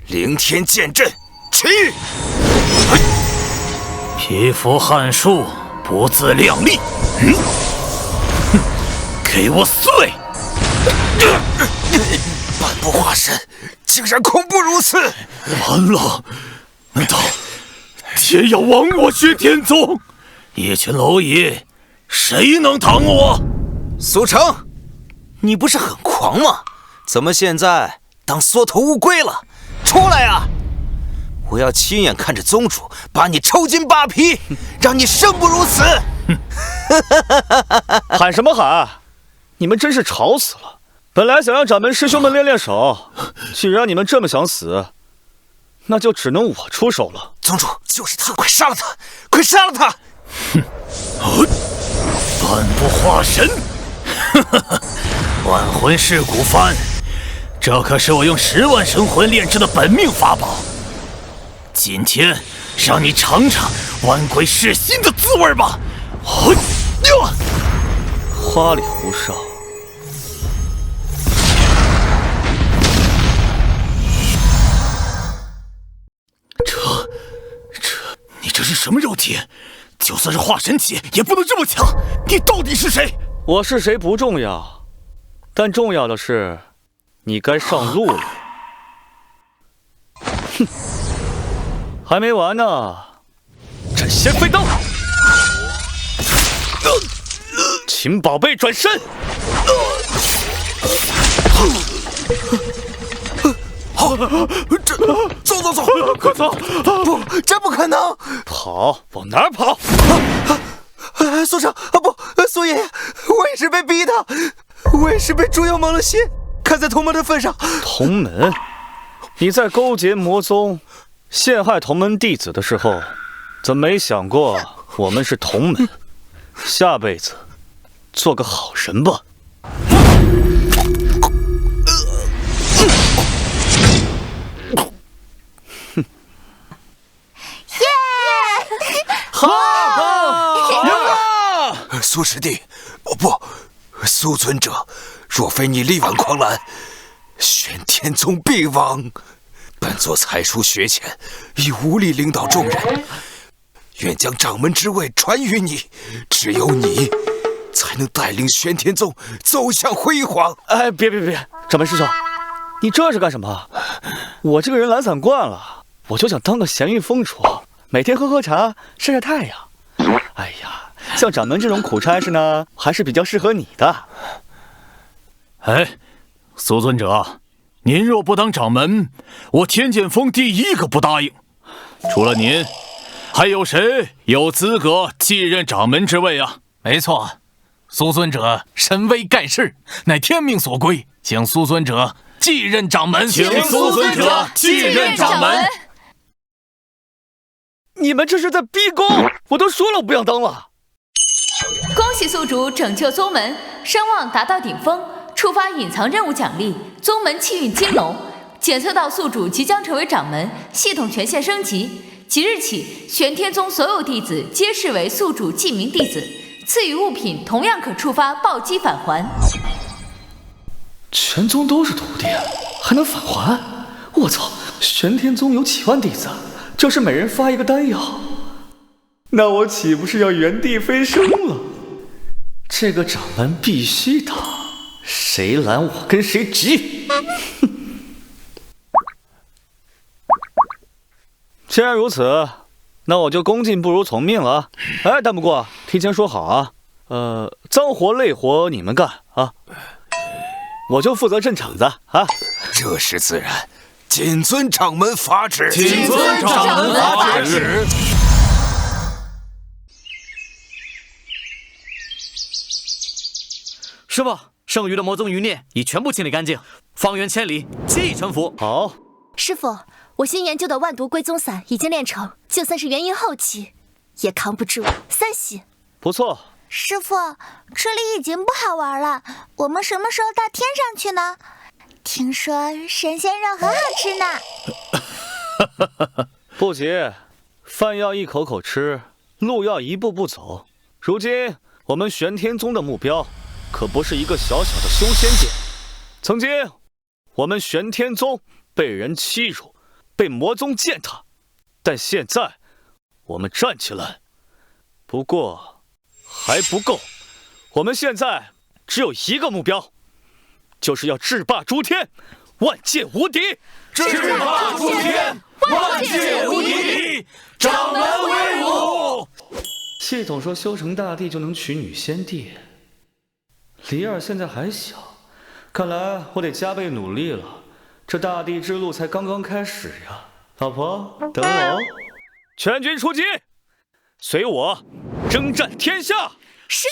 凌天剑阵起！匹夫撼树，不自量力。给我碎！半步化神，竟然恐怖如此！完了！难道天要亡我玄天宗？一群蝼蚁，谁能挡我？苏成，你不是很狂吗？怎么现在当缩头乌龟了？出来呀！我要亲眼看着宗主把你抽筋扒皮，让你生不如死！喊什么喊？你们真是吵死了！本来想让掌门师兄们练练手，既然你们这么想死，那就只能我出手了。宗主，就是他，快杀了他！快杀了他！哼！半步化神，万魂噬骨幡，这可是我用10万神魂炼制的本命法宝。今天让你尝尝万鬼噬心的滋味吧！花里胡哨。你这是什么肉体？就算是化神期，也不能这么强！你到底是谁？我是谁不重要，但重要的是，你该上路了。哼，还没完呢！斩仙飞刀，秦宝贝转身。好，走，快走！不，这不可能！跑，往哪儿跑？苏城不，苏爷爷，我也是被逼的，我也是被猪妖蒙了心，看在同门的份上。同门？你在勾结魔宗，陷害同门弟子的时候，怎么没想过我们是同门？下辈子做个好人吧。好！苏师弟，不，苏尊者，若非你力挽狂澜，玄天宗必亡。本座才疏学浅，已无力领导众人，愿将掌门之位传于你。只有你，才能带领玄天宗走向辉煌。哎，别，掌门师兄，你这是干什么？我这个人懒散惯了，我就想当个闲云风主。每天喝茶，晒晒太阳。哎呀，像掌门这种苦差事呢，还是比较适合你的。哎，苏尊者，您若不当掌门，我天剑峰第一个不答应。除了您，还有谁有资格继任掌门之位啊？没错，苏尊者神威盖世，乃天命所归，请苏尊者继任掌门。请苏尊者继任掌门。你们这是在逼宫！我都说了我不想当了。恭喜宿主拯救宗门，声望达到顶峰，触发隐藏任务奖励，宗门气运金龙。检测到宿主即将成为掌门，系统权限升级。即日起，玄天宗所有弟子皆视为宿主记名弟子，赐予物品同样可触发暴击返还。全宗都是徒弟，还能返还？我操！玄天宗有几万弟子，就是每人发一个丹药，那我岂不是要原地飞升了？这个掌门必须当，谁拦我跟谁急。既然如此，那我就恭敬不如从命了。哎，但不过提前说好啊，脏活累活你们干啊，我就负责镇场子啊。这是自然。谨遵掌门法旨。谨遵掌门法旨。师傅，剩余的魔宗余孽已全部清理干净，方圆千里皆已臣服。好，师傅，我新研究的万毒归宗散已经炼成，就算是元婴后期，也扛不住3喜。不错。师傅，这里已经不好玩了，我们什么时候到天上去呢？听说神仙肉很好吃呢。不急，饭要一口口吃，路要一步步走。如今我们玄天宗的目标可不是一个小小的修仙界。曾经我们玄天宗被人欺辱，被魔宗践踏，但现在我们站起来，不过还不够。我们现在只有一个目标，就是要制霸诸天，万界无敌！制霸诸天，万界无敌！掌门威武！系统说修成大帝就能娶女仙帝，离儿现在还小，看来我得加倍努力了。这大帝之路才刚刚开始呀，老婆，等我哦！全军出击，随我征战天下！是。